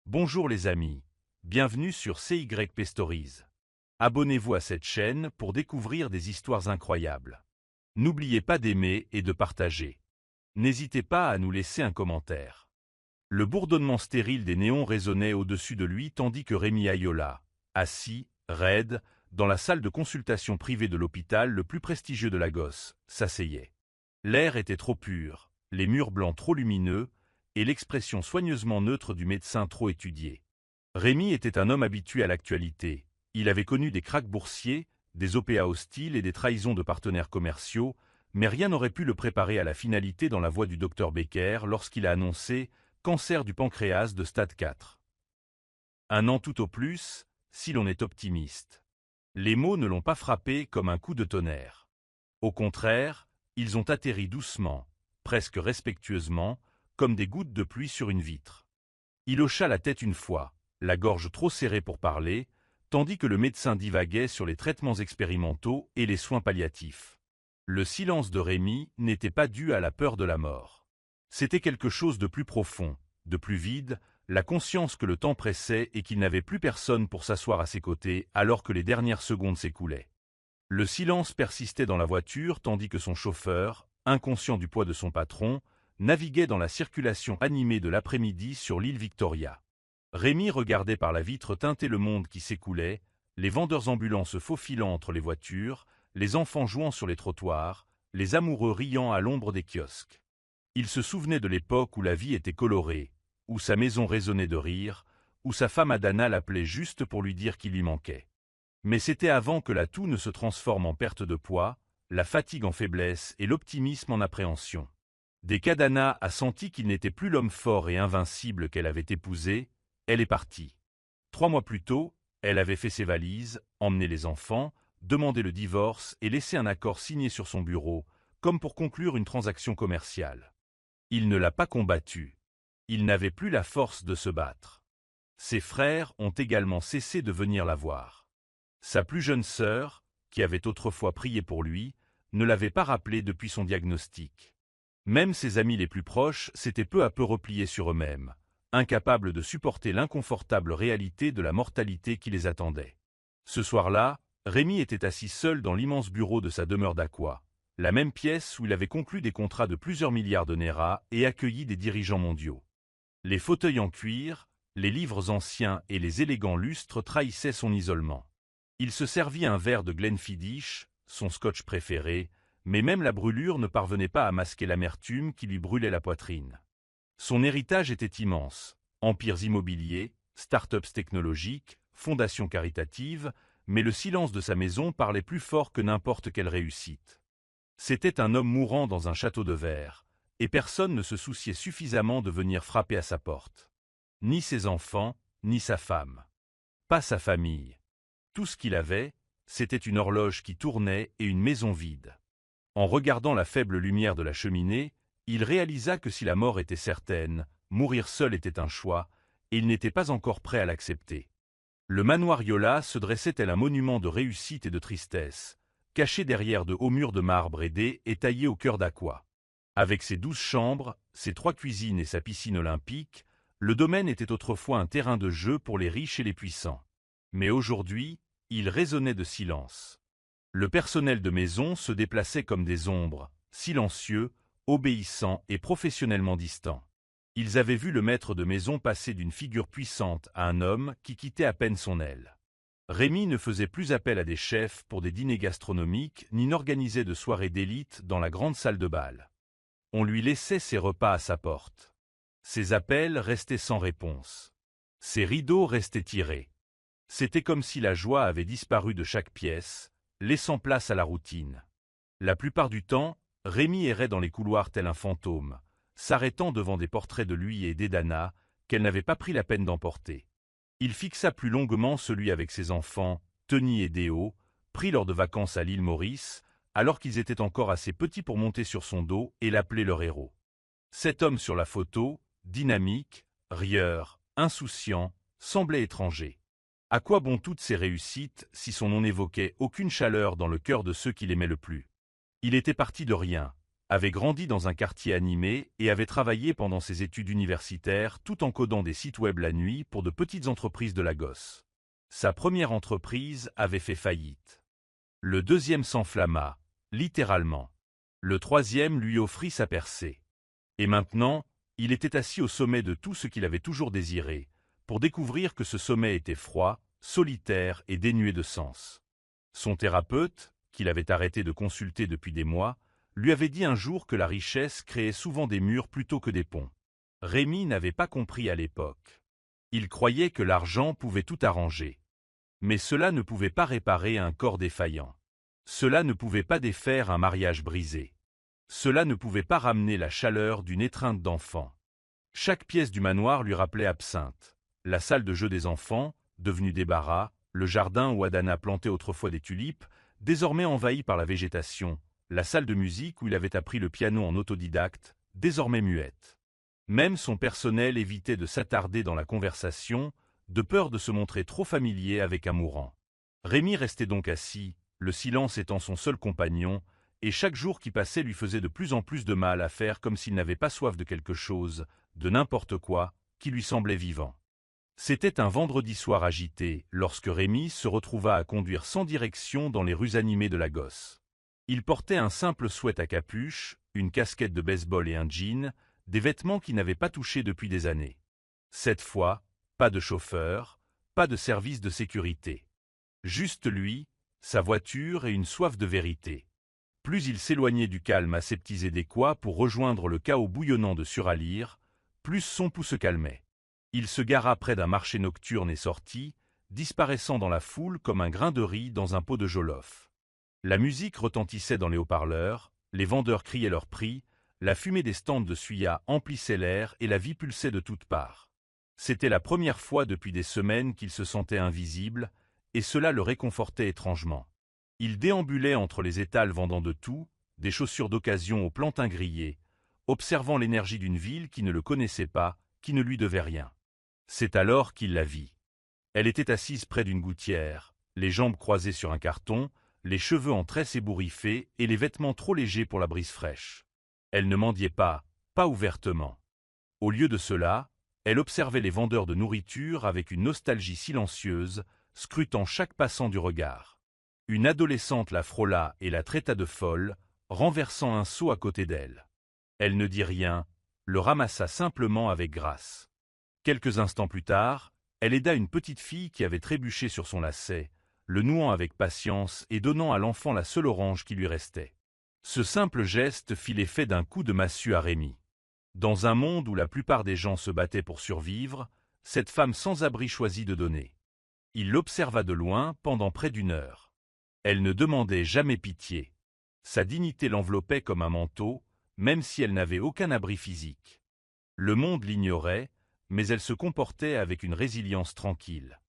Bonjour les amis, bienvenue sur CYP Stories. Abonnez-vous à cette chaîne pour découvrir des histoires incroyables. N'oubliez pas d'aimer et de partager. N'hésitez pas à nous laisser un commentaire. Le bourdonnement stérile des néons résonnait au-dessus de lui tandis que Rémi Ayola, assis, raide, dans la salle de consultation privée de l'hôpital le plus prestigieux de Lagos, s'asseyait. L'air était trop pur, les murs blancs trop lumineux, et l'expression soigneusement neutre du médecin trop étudiée. Rémi était un homme habitué à l'actualité. Il avait connu des krachs boursiers, des OPA hostiles et des trahisons de partenaires commerciaux, mais rien n'aurait pu le préparer à la finalité dans la voix du docteur Becker lorsqu'il a annoncé « cancer du pancréas de stade 4 ». Un an tout au plus, si l'on est optimiste. Les mots ne l'ont pas frappé comme un coup de tonnerre. Au contraire, ils ont atterri doucement, presque respectueusement, comme des gouttes de pluie sur une vitre. Il hocha la tête une fois, la gorge trop serrée pour parler, tandis que le médecin divaguait sur les traitements expérimentaux et les soins palliatifs. Le silence de Rémi n'était pas dû à la peur de la mort. C'était quelque chose de plus profond, de plus vide, la conscience que le temps pressait et qu'il n'avait plus personne pour s'asseoir à ses côtés alors que les dernières secondes s'écoulaient. Le silence persistait dans la voiture tandis que son chauffeur, inconscient du poids de son patron, naviguait dans la circulation animée de l'après-midi sur l'île Victoria. Rémi regardait par la vitre teintée le monde qui s'écoulait, les vendeurs ambulants se faufilant entre les voitures, les enfants jouant sur les trottoirs, les amoureux riant à l'ombre des kiosques. Il se souvenait de l'époque où la vie était colorée, où sa maison résonnait de rire, où sa femme Adana l'appelait juste pour lui dire qu'il lui manquait. Mais c'était avant que la toux ne se transforme en perte de poids, la fatigue en faiblesse et l'optimisme en appréhension. Dès qu'Adana a senti qu'il n'était plus l'homme fort et invincible qu'elle avait épousé, elle est partie. 3 mois plus tôt, elle avait fait ses valises, emmené les enfants, demandé le divorce et laissé un accord signé sur son bureau, comme pour conclure une transaction commerciale. Il ne l'a pas combattu. Il n'avait plus la force de se battre. Ses frères ont également cessé de venir la voir. Sa plus jeune sœur, qui avait autrefois prié pour lui, ne l'avait pas rappelé depuis son diagnostic. Même ses amis les plus proches s'étaient peu à peu repliés sur eux-mêmes, incapables de supporter l'inconfortable réalité de la mortalité qui les attendait. Ce soir-là, Rémi était assis seul dans l'immense bureau de sa demeure d'Aqua, la même pièce où il avait conclu des contrats de plusieurs milliards de naira et accueilli des dirigeants mondiaux. Les fauteuils en cuir, les livres anciens et les élégants lustres trahissaient son isolement. Il se servit un verre de Glenfiddich, son scotch préféré, mais même la brûlure ne parvenait pas à masquer l'amertume qui lui brûlait la poitrine. Son héritage était immense, empires immobiliers, start-ups technologiques, fondations caritatives, mais le silence de sa maison parlait plus fort que n'importe quelle réussite. C'était un homme mourant dans un château de verre, et personne ne se souciait suffisamment de venir frapper à sa porte. Ni ses enfants, ni sa femme. Pas sa famille. Tout ce qu'il avait, c'était une horloge qui tournait et une maison vide. En regardant la faible lumière de la cheminée, il réalisa que si la mort était certaine, mourir seul était un choix, et il n'était pas encore prêt à l'accepter. Le manoir Yola se dressait tel un monument de réussite et de tristesse, caché derrière de hauts murs de marbre aidés et taillé au cœur d'Aqua. Avec ses 12 chambres, ses 3 cuisines et sa piscine olympique, le domaine était autrefois un terrain de jeu pour les riches et les puissants. Mais aujourd'hui, il résonnait de silence. Le personnel de maison se déplaçait comme des ombres, silencieux, obéissants et professionnellement distants. Ils avaient vu le maître de maison passer d'une figure puissante à un homme qui quittait à peine son aile. Rémi ne faisait plus appel à des chefs pour des dîners gastronomiques ni n'organisait de soirées d'élite dans la grande salle de bal. On lui laissait ses repas à sa porte. Ses appels restaient sans réponse. Ses rideaux restaient tirés. C'était comme si la joie avait disparu de chaque pièce, laissant place à la routine. La plupart du temps, Rémi errait dans les couloirs tel un fantôme, s'arrêtant devant des portraits de lui et d'Edana qu'elle n'avait pas pris la peine d'emporter. Il fixa plus longuement celui avec ses enfants, Tony et Déo, pris lors de vacances à l'île Maurice, alors qu'ils étaient encore assez petits pour monter sur son dos et l'appeler leur héros. Cet homme sur la photo, dynamique, rieur, insouciant, semblait étranger. À quoi bon toutes ces réussites si son nom n'évoquait aucune chaleur dans le cœur de ceux qui l'aimaient le plus? Il était parti de rien, avait grandi dans un quartier animé et avait travaillé pendant ses études universitaires tout en codant des sites web la nuit pour de petites entreprises de Lagos. Sa première entreprise avait fait faillite. Le deuxième s'enflamma, littéralement. Le troisième lui offrit sa percée. Et maintenant, il était assis au sommet de tout ce qu'il avait toujours désiré, pour découvrir que ce sommet était froid, solitaire et dénué de sens. Son thérapeute, qu'il avait arrêté de consulter depuis des mois, lui avait dit un jour que la richesse créait souvent des murs plutôt que des ponts. Rémi n'avait pas compris à l'époque. Il croyait que l'argent pouvait tout arranger. Mais cela ne pouvait pas réparer un corps défaillant. Cela ne pouvait pas défaire un mariage brisé. Cela ne pouvait pas ramener la chaleur d'une étreinte d'enfant. Chaque pièce du manoir lui rappelait Absinthe. La salle de jeu des enfants, devenue débarras, le jardin où Adana plantait autrefois des tulipes, désormais envahi par la végétation, la salle de musique où il avait appris le piano en autodidacte, désormais muette. Même son personnel évitait de s'attarder dans la conversation, de peur de se montrer trop familier avec un mourant. Rémi restait donc assis, le silence étant son seul compagnon, et chaque jour qui passait lui faisait de plus en plus de mal à faire comme s'il n'avait pas soif de quelque chose, de n'importe quoi, qui lui semblait vivant. C'était un vendredi soir agité, lorsque Rémi se retrouva à conduire sans direction dans les rues animées de Lagos. Il portait un simple sweat à capuche, une casquette de baseball et un jean, des vêtements qu'il n'avait pas touchés depuis des années. Cette fois, pas de chauffeur, pas de service de sécurité. Juste lui, sa voiture et une soif de vérité. Plus il s'éloignait du calme aseptisé des quais pour rejoindre le chaos bouillonnant de Suralire, plus son pouls se calmait. Il se gara près d'un marché nocturne et sortit, disparaissant dans la foule comme un grain de riz dans un pot de jollof. La musique retentissait dans les haut-parleurs, les vendeurs criaient leurs prix, la fumée des stands de suya emplissait l'air et la vie pulsait de toutes parts. C'était la première fois depuis des semaines qu'il se sentait invisible, et cela le réconfortait étrangement. Il déambulait entre les étals vendant de tout, des chaussures d'occasion aux plantains grillés, observant l'énergie d'une ville qui ne le connaissait pas, qui ne lui devait rien. C'est alors qu'il la vit. Elle était assise près d'une gouttière, les jambes croisées sur un carton, les cheveux en tresses ébouriffés et les vêtements trop légers pour la brise fraîche. Elle ne mendiait pas, pas ouvertement. Au lieu de cela, elle observait les vendeurs de nourriture avec une nostalgie silencieuse, scrutant chaque passant du regard. Une adolescente la frôla et la traita de folle, renversant un seau à côté d'elle. Elle ne dit rien, le ramassa simplement avec grâce. Quelques instants plus tard, elle aida une petite fille qui avait trébuché sur son lacet, le nouant avec patience et donnant à l'enfant la seule orange qui lui restait. Ce simple geste fit l'effet d'un coup de massue à Rémi. Dans un monde où la plupart des gens se battaient pour survivre, cette femme sans abri choisit de donner. Il l'observa de loin pendant près d'une heure. Elle ne demandait jamais pitié. Sa dignité l'enveloppait comme un manteau, même si elle n'avait aucun abri physique. Le monde l'ignorait, mais elle se comportait avec une résilience tranquille.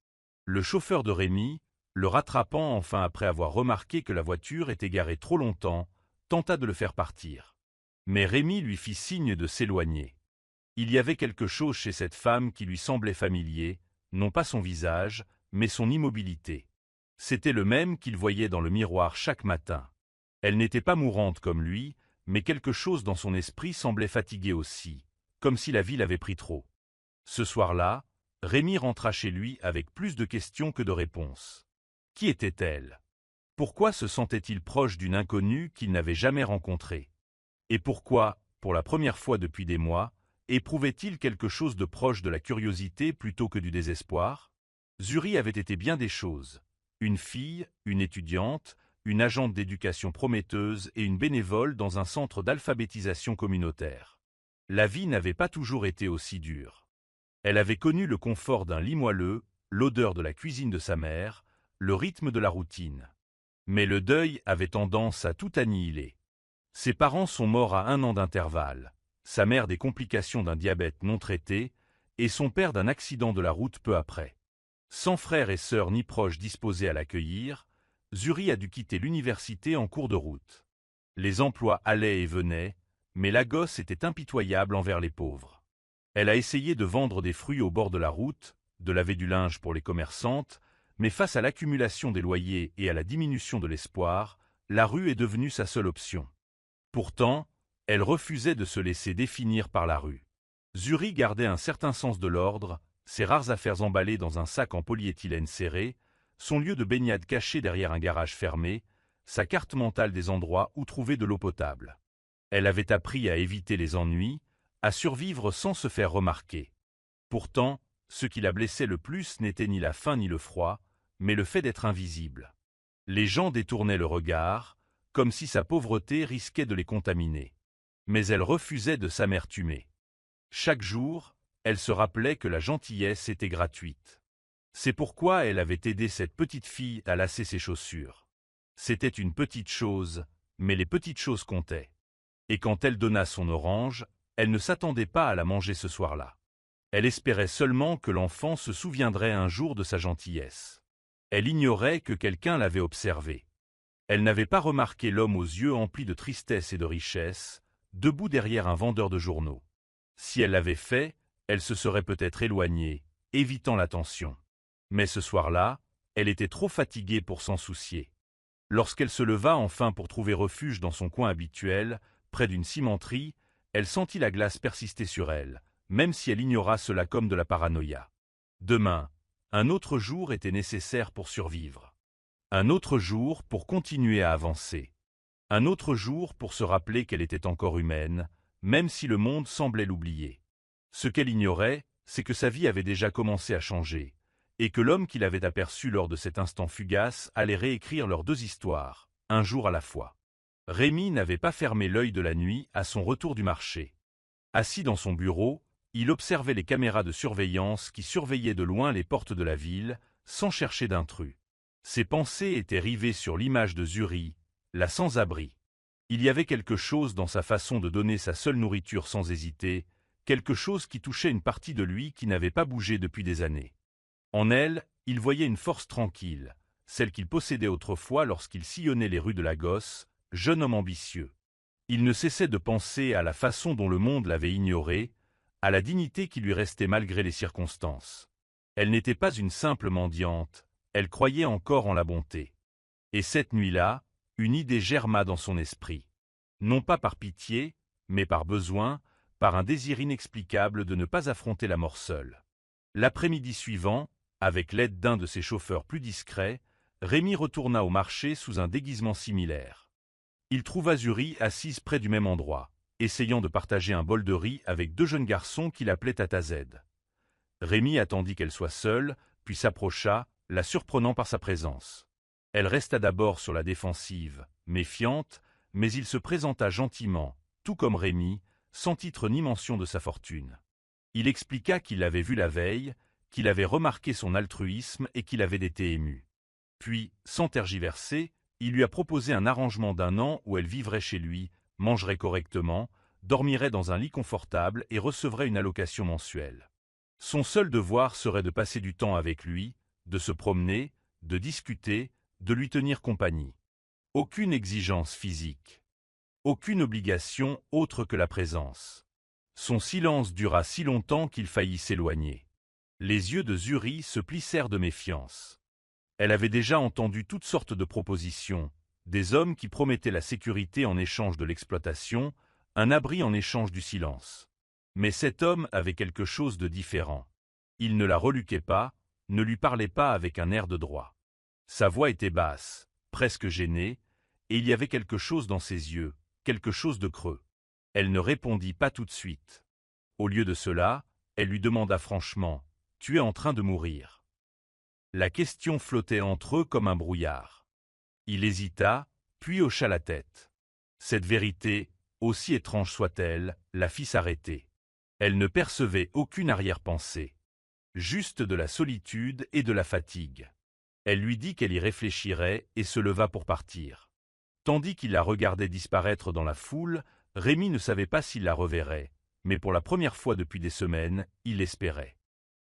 Le chauffeur de Rémi, le rattrapant enfin après avoir remarqué que la voiture était garée trop longtemps, tenta de le faire partir. Mais Rémi lui fit signe de s'éloigner. Il y avait quelque chose chez cette femme qui lui semblait familier, non pas son visage, mais son immobilité. C'était le même qu'il voyait dans le miroir chaque matin. Elle n'était pas mourante comme lui, mais quelque chose dans son esprit semblait fatigué aussi, comme si la vie l'avait pris trop. Ce soir-là, Rémi rentra chez lui avec plus de questions que de réponses. Qui était-elle? Pourquoi se sentait-il proche d'une inconnue qu'il n'avait jamais rencontrée? Et pourquoi, pour la première fois depuis des mois, éprouvait-il quelque chose de proche de la curiosité plutôt que du désespoir? Zuri avait été bien des choses. Une fille, une étudiante, une agente d'éducation prometteuse et une bénévole dans un centre d'alphabétisation communautaire. La vie n'avait pas toujours été aussi dure. Elle avait connu le confort d'un lit moelleux, l'odeur de la cuisine de sa mère, le rythme de la routine. Mais le deuil avait tendance à tout annihiler. Ses parents sont morts à 1 an d'intervalle, sa mère des complications d'un diabète non traité, et son père d'un accident de la route peu après. Sans frères et sœurs ni proches disposés à l'accueillir, Zuri a dû quitter l'université en cours de route. Les emplois allaient et venaient, mais Lagos était impitoyable envers les pauvres. Elle a essayé de vendre des fruits au bord de la route, de laver du linge pour les commerçantes, mais face à l'accumulation des loyers et à la diminution de l'espoir, la rue est devenue sa seule option. Pourtant, Elle refusait de se laisser définir par la rue. Zuri gardait un certain sens de l'ordre, ses rares affaires emballées dans un sac en polyéthylène serré, son lieu de baignade caché derrière un garage fermé, sa carte mentale des endroits où trouver de l'eau potable. Elle avait appris à éviter les ennuis, à survivre sans se faire remarquer. Pourtant, ce qui la blessait le plus n'était ni la faim ni le froid, mais le fait d'être invisible. Les gens détournaient le regard, comme si sa pauvreté risquait de les contaminer. Mais elle refusait de s'amertumer. Chaque jour, elle se rappelait que la gentillesse était gratuite. C'est pourquoi elle avait aidé cette petite fille à lasser ses chaussures. C'était une petite chose, mais les petites choses comptaient. Et quand elle donna son orange, elle ne s'attendait pas à la manger ce soir-là. Elle espérait seulement que l'enfant se souviendrait un jour de sa gentillesse. Elle ignorait que quelqu'un l'avait observée. Elle n'avait pas remarqué l'homme aux yeux emplis de tristesse et de richesse, debout derrière un vendeur de journaux. Si elle l'avait fait, elle se serait peut-être éloignée, évitant l'attention. Mais ce soir-là, elle était trop fatiguée pour s'en soucier. Lorsqu'elle se leva enfin pour trouver refuge dans son coin habituel, près d'une cimenterie, elle sentit la glace persister sur elle, même si elle ignora cela comme de la paranoïa. Demain, un autre jour était nécessaire pour survivre. Un autre jour pour continuer à avancer. Un autre jour pour se rappeler qu'elle était encore humaine, même si le monde semblait l'oublier. Ce qu'elle ignorait, c'est que sa vie avait déjà commencé à changer, et que l'homme qui l'avait aperçu lors de cet instant fugace allait réécrire leurs deux histoires, un jour à la fois. Rémi n'avait pas fermé l'œil de la nuit à son retour du marché. Assis dans son bureau, il observait les caméras de surveillance qui surveillaient de loin les portes de la ville, sans chercher d'intrus. Ses pensées étaient rivées sur l'image de Zuri, la sans-abri. Il y avait quelque chose dans sa façon de donner sa seule nourriture sans hésiter, quelque chose qui touchait une partie de lui qui n'avait pas bougé depuis des années. En elle, il voyait une force tranquille, celle qu'il possédait autrefois lorsqu'il sillonnait les rues de Lagos, jeune homme ambitieux. Il ne cessait de penser à la façon dont le monde l'avait ignoré, à la dignité qui lui restait malgré les circonstances. Elle n'était pas une simple mendiante, elle croyait encore en la bonté. Et cette nuit-là, une idée germa dans son esprit. Non pas par pitié, mais par besoin, par un désir inexplicable de ne pas affronter la mort seule. L'après-midi suivant, avec l'aide d'un de ses chauffeurs plus discrets, Rémi retourna au marché sous un déguisement similaire. Il trouva Zuri assise près du même endroit, essayant de partager un bol de riz avec deux jeunes garçons qui l'appelaient Tata Z. Rémi attendit qu'elle soit seule, puis s'approcha, la surprenant par sa présence. Elle resta d'abord sur la défensive, méfiante, mais il se présenta gentiment, tout comme Rémi, sans titre ni mention de sa fortune. Il expliqua qu'il l'avait vue la veille, qu'il avait remarqué son altruisme et qu'il avait été ému. Puis, sans tergiverser, il lui a proposé un arrangement d'un an où elle vivrait chez lui, mangerait correctement, dormirait dans un lit confortable et recevrait une allocation mensuelle. Son seul devoir serait de passer du temps avec lui, de se promener, de discuter, de lui tenir compagnie. Aucune exigence physique. Aucune obligation autre que la présence. Son silence dura si longtemps qu'il faillit s'éloigner. Les yeux de Zuri se plissèrent de méfiance. Elle avait déjà entendu toutes sortes de propositions, des hommes qui promettaient la sécurité en échange de l'exploitation, un abri en échange du silence. Mais cet homme avait quelque chose de différent. Il ne la reluquait pas, ne lui parlait pas avec un air de droit. Sa voix était basse, presque gênée, et il y avait quelque chose dans ses yeux, quelque chose de creux. Elle ne répondit pas tout de suite. Au lieu de cela, elle lui demanda franchement « Tu es en train de mourir ?» La question flottait entre eux comme un brouillard. Il hésita, puis hocha la tête. Cette vérité, aussi étrange soit-elle, la fit s'arrêter. Elle ne percevait aucune arrière-pensée. Juste de la solitude et de la fatigue. Elle lui dit qu'elle y réfléchirait et se leva pour partir. Tandis qu'il la regardait disparaître dans la foule, Rémi ne savait pas s'il la reverrait, mais pour la première fois depuis des semaines, il l'espérait.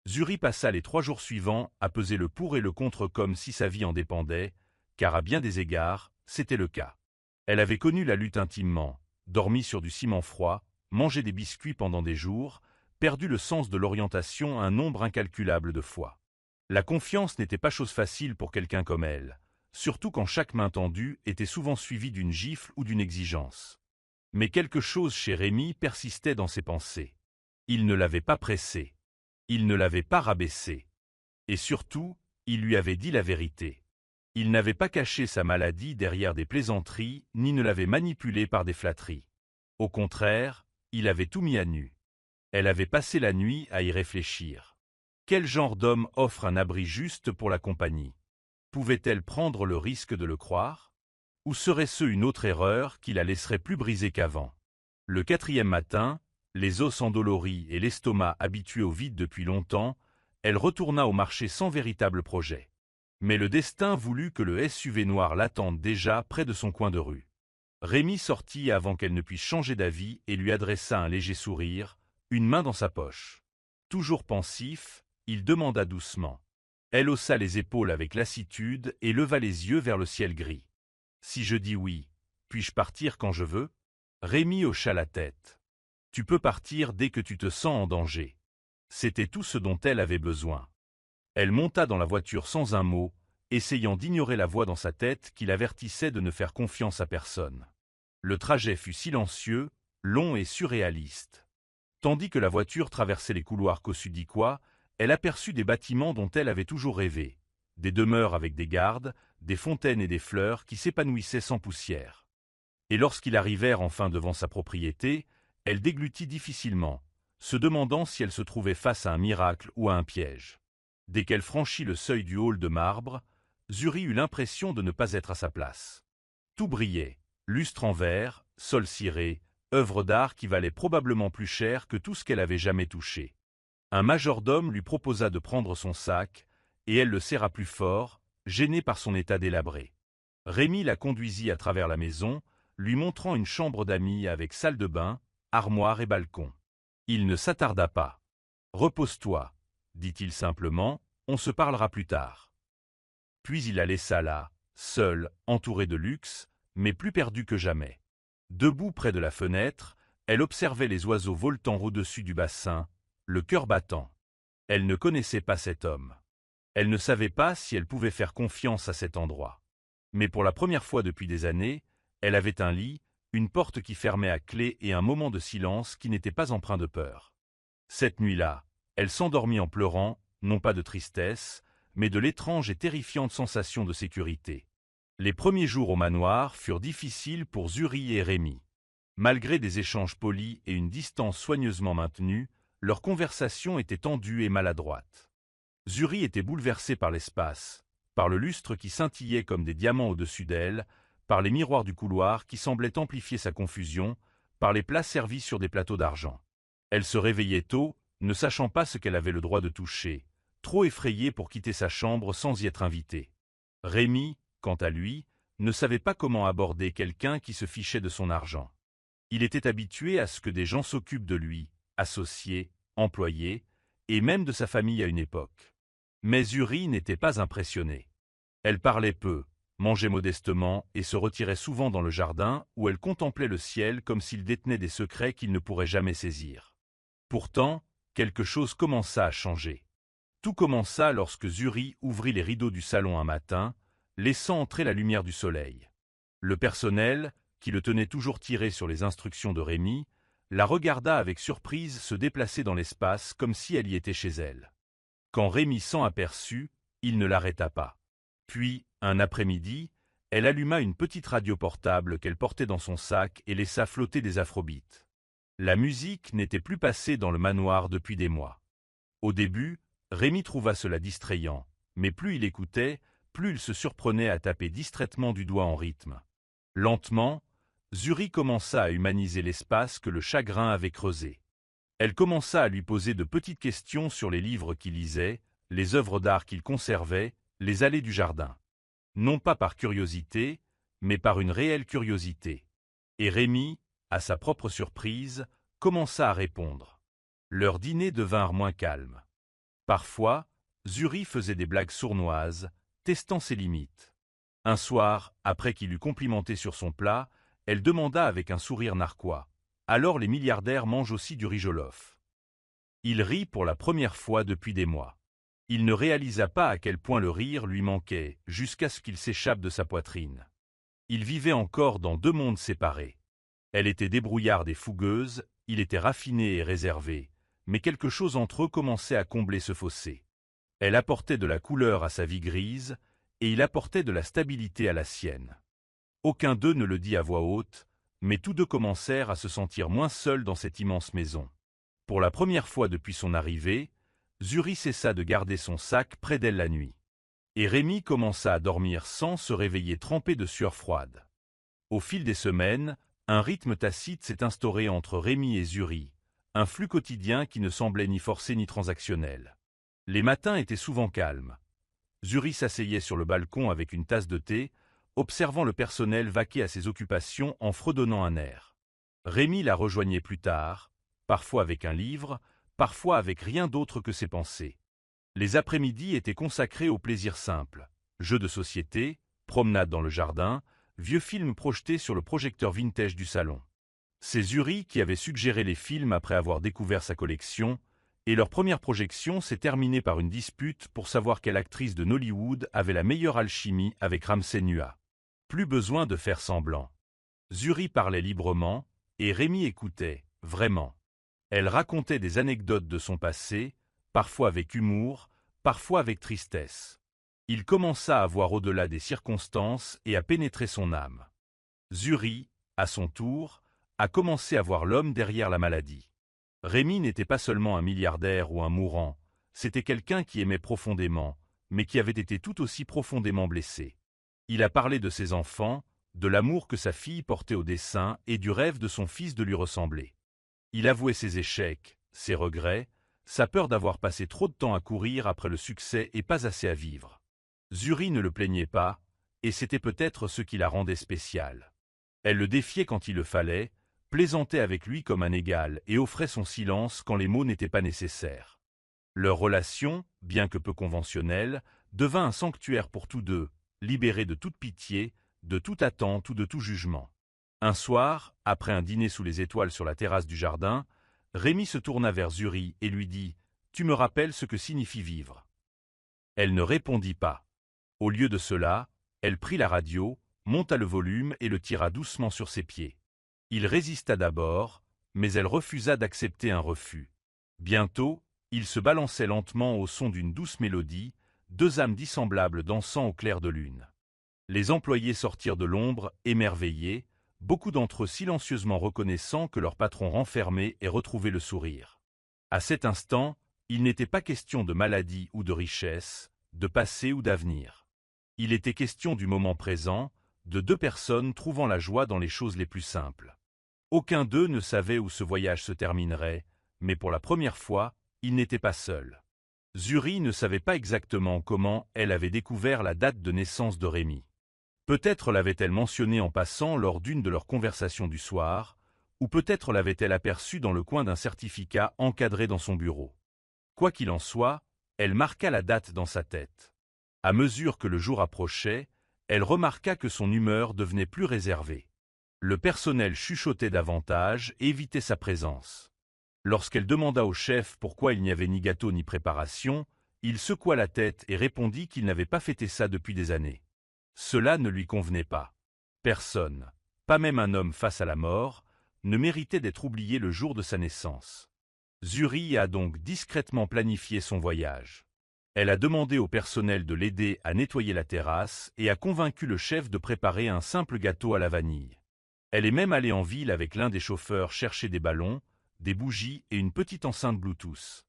Zuri passa les 3 jours suivants à peser le pour et le contre comme si sa vie en dépendait, car à bien des égards, c'était le cas. Elle avait connu la lutte intimement, dormi sur du ciment froid, mangé des biscuits pendant des jours, perdu le sens de l'orientation un nombre incalculable de fois. La confiance n'était pas chose facile pour quelqu'un comme elle, surtout quand chaque main tendue était souvent suivie d'une gifle ou d'une exigence. Mais quelque chose chez Rémi persistait dans ses pensées. Il ne l'avait pas pressé. Il ne l'avait pas rabaissé. Et surtout, il lui avait dit la vérité. Il n'avait pas caché sa maladie derrière des plaisanteries, ni ne l'avait manipulée par des flatteries. Au contraire, il avait tout mis à nu. Elle avait passé la nuit à y réfléchir. Quel genre d'homme offre un abri juste pour la compagnie? Pouvait-elle prendre le risque de le croire? Ou serait-ce une autre erreur qui la laisserait plus brisée qu'avant? Le 4e matin, les os endoloris et l'estomac habitué au vide depuis longtemps, elle retourna au marché sans véritable projet. Mais le destin voulut que le SUV noir l'attende déjà près de son coin de rue. Rémi sortit avant qu'elle ne puisse changer d'avis et lui adressa un léger sourire, une main dans sa poche. Toujours pensif, il demanda doucement. Elle haussa les épaules avec lassitude et leva les yeux vers le ciel gris. « Si je dis oui, puis-je partir quand je veux ?» Rémi hocha la tête. « Tu peux partir dès que tu te sens en danger. » C'était tout ce dont elle avait besoin. Elle monta dans la voiture sans un mot, essayant d'ignorer la voix dans sa tête qui l'avertissait de ne faire confiance à personne. Le trajet fut silencieux, long et surréaliste. Tandis que la voiture traversait les couloirs kossudiquois, elle aperçut des bâtiments dont elle avait toujours rêvé, des demeures avec des gardes, des fontaines et des fleurs qui s'épanouissaient sans poussière. Et lorsqu'ils arrivèrent enfin devant sa propriété, elle déglutit difficilement, se demandant si elle se trouvait face à un miracle ou à un piège. Dès qu'elle franchit le seuil du hall de marbre, Zuri eut l'impression de ne pas être à sa place. Tout brillait, lustre en verre, sol ciré, œuvre d'art qui valait probablement plus cher que tout ce qu'elle avait jamais touché. Un majordome lui proposa de prendre son sac, et elle le serra plus fort, gênée par son état délabré. Rémi la conduisit à travers la maison, lui montrant une chambre d'amis avec salle de bain, armoire et balcon. Il ne s'attarda pas. « Repose-toi, » dit-il simplement, « on se parlera plus tard. » Puis il la laissa là, seule, entourée de luxe, mais plus perdue que jamais. Debout près de la fenêtre, elle observait les oiseaux voltant au-dessus du bassin, le cœur battant. Elle ne connaissait pas cet homme. Elle ne savait pas si elle pouvait faire confiance à cet endroit. Mais pour la première fois depuis des années, elle avait un lit, une porte qui fermait à clé et un moment de silence qui n'était pas empreint de peur. Cette nuit-là, elle s'endormit en pleurant, non pas de tristesse, mais de l'étrange et terrifiante sensation de sécurité. Les premiers jours au manoir furent difficiles pour Zuri et Rémi. Malgré des échanges polis et une distance soigneusement maintenue, leur conversation était tendue et maladroite. Zuri était bouleversée par l'espace, par le lustre qui scintillait comme des diamants au-dessus d'elle, par les miroirs du couloir qui semblaient amplifier sa confusion, par les plats servis sur des plateaux d'argent. Elle se réveillait tôt, ne sachant pas ce qu'elle avait le droit de toucher, trop effrayée pour quitter sa chambre sans y être invitée. Rémi, quant à lui, ne savait pas comment aborder quelqu'un qui se fichait de son argent. Il était habitué à ce que des gens s'occupent de lui, associés, employés, et même de sa famille à une époque. Mais Zuri n'était pas impressionnée. Elle parlait peu, mangeait modestement et se retirait souvent dans le jardin où elle contemplait le ciel comme s'il détenait des secrets qu'il ne pourrait jamais saisir. Pourtant, quelque chose commença à changer. Tout commença lorsque Zuri ouvrit les rideaux du salon un matin, laissant entrer la lumière du soleil. Le personnel, qui le tenait toujours tiré sur les instructions de Rémi, la regarda avec surprise se déplacer dans l'espace comme si elle y était chez elle. Quand Rémi s'en aperçut, il ne l'arrêta pas. Puis, un après-midi, elle alluma une petite radio portable qu'elle portait dans son sac et laissa flotter des afrobeats. La musique n'était plus passée dans le manoir depuis des mois. Au début, Rémi trouva cela distrayant, mais plus il écoutait, plus il se surprenait à taper distraitement du doigt en rythme. Lentement, Zuri commença à humaniser l'espace que le chagrin avait creusé. Elle commença à lui poser de petites questions sur les livres qu'il lisait, les œuvres d'art qu'il conservait, les allées du jardin. Non pas par curiosité, mais par une réelle curiosité. Et Rémi, à sa propre surprise, commença à répondre. Leurs dîners devinrent moins calmes. Parfois, Zuri faisait des blagues sournoises, testant ses limites. Un soir, après qu'il eut complimenté sur son plat, elle demanda avec un sourire narquois. « Alors les milliardaires mangent aussi du riz jollof ?» Il rit pour la première fois depuis des mois. Il ne réalisa pas à quel point le rire lui manquait, jusqu'à ce qu'il s'échappe de sa poitrine. Il vivait encore dans deux mondes séparés. Elle était débrouillarde et fougueuse, il était raffiné et réservé, mais quelque chose entre eux commençait à combler ce fossé. Elle apportait de la couleur à sa vie grise, et il apportait de la stabilité à la sienne. Aucun d'eux ne le dit à voix haute, mais tous deux commencèrent à se sentir moins seuls dans cette immense maison. Pour la première fois depuis son arrivée, Zuri cessa de garder son sac près d'elle la nuit. Et Rémi commença à dormir sans se réveiller trempé de sueur froide. Au fil des semaines, un rythme tacite s'est instauré entre Rémi et Zuri, un flux quotidien qui ne semblait ni forcé ni transactionnel. Les matins étaient souvent calmes. Zuri s'asseyait sur le balcon avec une tasse de thé, observant le personnel vaquer à ses occupations en fredonnant un air. Rémi la rejoignait plus tard, parfois avec un livre, parfois avec rien d'autre que ses pensées. Les après-midi étaient consacrés aux plaisirs simples, jeux de société, promenades dans le jardin, vieux films projetés sur le projecteur vintage du salon. C'est Zuri qui avait suggéré les films après avoir découvert sa collection, et leur première projection s'est terminée par une dispute pour savoir quelle actrice de Nollywood avait la meilleure alchimie avec Ramsey Nua. Plus besoin de faire semblant. Zuri parlait librement, et Rémi écoutait, vraiment. Elle racontait des anecdotes de son passé, parfois avec humour, parfois avec tristesse. Il commença à voir au-delà des circonstances et à pénétrer son âme. Zuri, à son tour, a commencé à voir l'homme derrière la maladie. Rémi n'était pas seulement un milliardaire ou un mourant, c'était quelqu'un qui aimait profondément, mais qui avait été tout aussi profondément blessé. Il a parlé de ses enfants, de l'amour que sa fille portait au dessin et du rêve de son fils de lui ressembler. Il avouait ses échecs, ses regrets, sa peur d'avoir passé trop de temps à courir après le succès et pas assez à vivre. Zuri ne le plaignait pas, et c'était peut-être ce qui la rendait spéciale. Elle le défiait quand il le fallait, plaisantait avec lui comme un égal et offrait son silence quand les mots n'étaient pas nécessaires. Leur relation, bien que peu conventionnelle, devint un sanctuaire pour tous deux, libérés de toute pitié, de toute attente ou de tout jugement. Un soir, après un dîner sous les étoiles sur la terrasse du jardin, Rémi se tourna vers Zuri et lui dit « Tu me rappelles ce que signifie vivre ». Elle ne répondit pas. Au lieu de cela, elle prit la radio, monta le volume et le tira doucement sur ses pieds. Il résista d'abord, mais elle refusa d'accepter un refus. Bientôt, ils se balançaient lentement au son d'une douce mélodie, deux âmes dissemblables dansant au clair de lune. Les employés sortirent de l'ombre, émerveillés, beaucoup d'entre eux silencieusement reconnaissant que leur patron renfermé ait retrouvé le sourire. À cet instant, il n'était pas question de maladie ou de richesse, de passé ou d'avenir. Il était question du moment présent, de deux personnes trouvant la joie dans les choses les plus simples. Aucun d'eux ne savait où ce voyage se terminerait, mais pour la première fois, il n'était pas seul. Zuri ne savait pas exactement comment elle avait découvert la date de naissance de Rémi. Peut-être l'avait-elle mentionné en passant lors d'une de leurs conversations du soir, ou peut-être l'avait-elle aperçu dans le coin d'un certificat encadré dans son bureau. Quoi qu'il en soit, elle marqua la date dans sa tête. À mesure que le jour approchait, elle remarqua que son humeur devenait plus réservée. Le personnel chuchotait davantage et évitait sa présence. Lorsqu'elle demanda au chef pourquoi il n'y avait ni gâteau ni préparation, il secoua la tête et répondit qu'il n'avait pas fêté ça depuis des années. Cela ne lui convenait pas. Personne, pas même un homme face à la mort, ne méritait d'être oublié le jour de sa naissance. Zuri a donc discrètement planifié son voyage. Elle a demandé au personnel de l'aider à nettoyer la terrasse et a convaincu le chef de préparer un simple gâteau à la vanille. Elle est même allée en ville avec l'un des chauffeurs chercher des ballons, des bougies et une petite enceinte Bluetooth.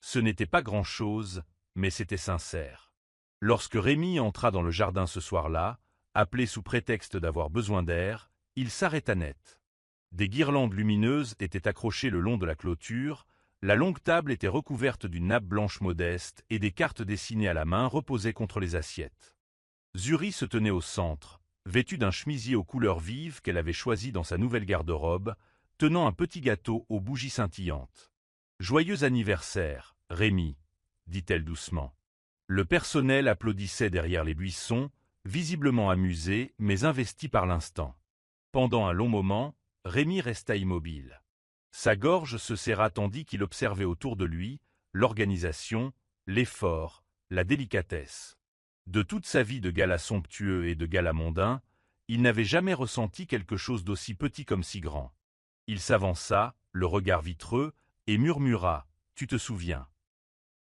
Ce n'était pas grand-chose, mais c'était sincère. Lorsque Rémi entra dans le jardin ce soir-là, appelé sous prétexte d'avoir besoin d'air, il s'arrêta net. Des guirlandes lumineuses étaient accrochées le long de la clôture, la longue table était recouverte d'une nappe blanche modeste et des cartes dessinées à la main reposaient contre les assiettes. Zuri se tenait au centre, vêtue d'un chemisier aux couleurs vives qu'elle avait choisi dans sa nouvelle garde-robe, tenant un petit gâteau aux bougies scintillantes. « Joyeux anniversaire, Rémi », dit-elle doucement. Le personnel applaudissait derrière les buissons, visiblement amusé mais investi par l'instant. Pendant un long moment, Rémi resta immobile. Sa gorge se serra tandis qu'il observait autour de lui l'organisation, l'effort, la délicatesse. De toute sa vie de gala somptueux et de gala mondain, il n'avait jamais ressenti quelque chose d'aussi petit comme si grand. Il s'avança, le regard vitreux, et murmura « Tu te souviens ?»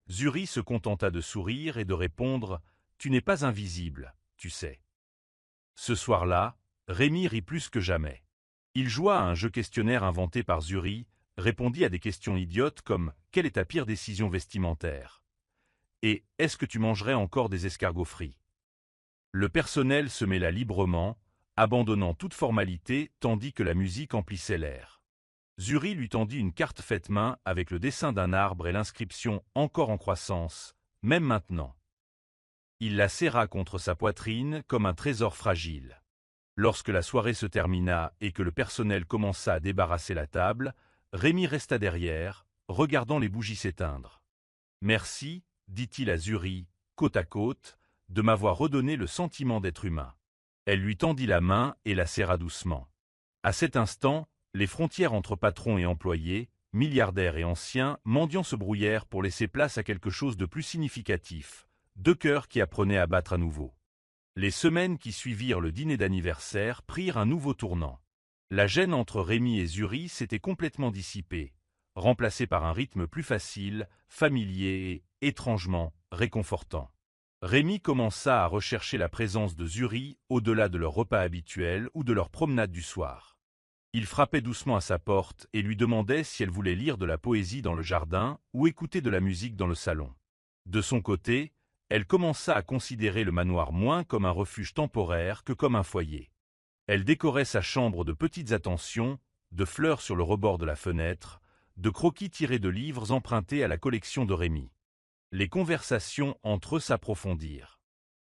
Zuri se contenta de sourire et de répondre « Tu n'es pas invisible, tu sais. » Ce soir-là, Rémi rit plus que jamais. Il joua à un jeu questionnaire inventé par Zuri, répondit à des questions idiotes comme « Quelle est ta pire décision vestimentaire ?» et « Est-ce que tu mangerais encore des escargots frits ?» Le personnel se mêla librement, abandonnant toute formalité tandis que la musique emplissait l'air. Zuri lui tendit une carte faite main avec le dessin d'un arbre et l'inscription « Encore en croissance, même maintenant ». Il la serra contre sa poitrine comme un trésor fragile. Lorsque la soirée se termina et que le personnel commença à débarrasser la table, Rémi resta derrière, regardant les bougies s'éteindre. « Merci, dit-il à Zuri, côte à côte, de m'avoir redonné le sentiment d'être humain. » Elle lui tendit la main et la serra doucement. À cet instant, les frontières entre patrons et employés, milliardaires et anciens, mendiants se brouillèrent pour laisser place à quelque chose de plus significatif, deux cœurs qui apprenaient à battre à nouveau. Les semaines qui suivirent le dîner d'anniversaire prirent un nouveau tournant. La gêne entre Rémi et Zuri s'était complètement dissipée, remplacée par un rythme plus facile, familier et, étrangement, réconfortant. Rémi commença à rechercher la présence de Zuri au-delà de leur repas habituel ou de leur promenade du soir. Il frappait doucement à sa porte et lui demandait si elle voulait lire de la poésie dans le jardin ou écouter de la musique dans le salon. De son côté, elle commença à considérer le manoir moins comme un refuge temporaire que comme un foyer. Elle décorait sa chambre de petites attentions, de fleurs sur le rebord de la fenêtre, de croquis tirés de livres empruntés à la collection de Rémi. Les conversations entre eux s'approfondirent.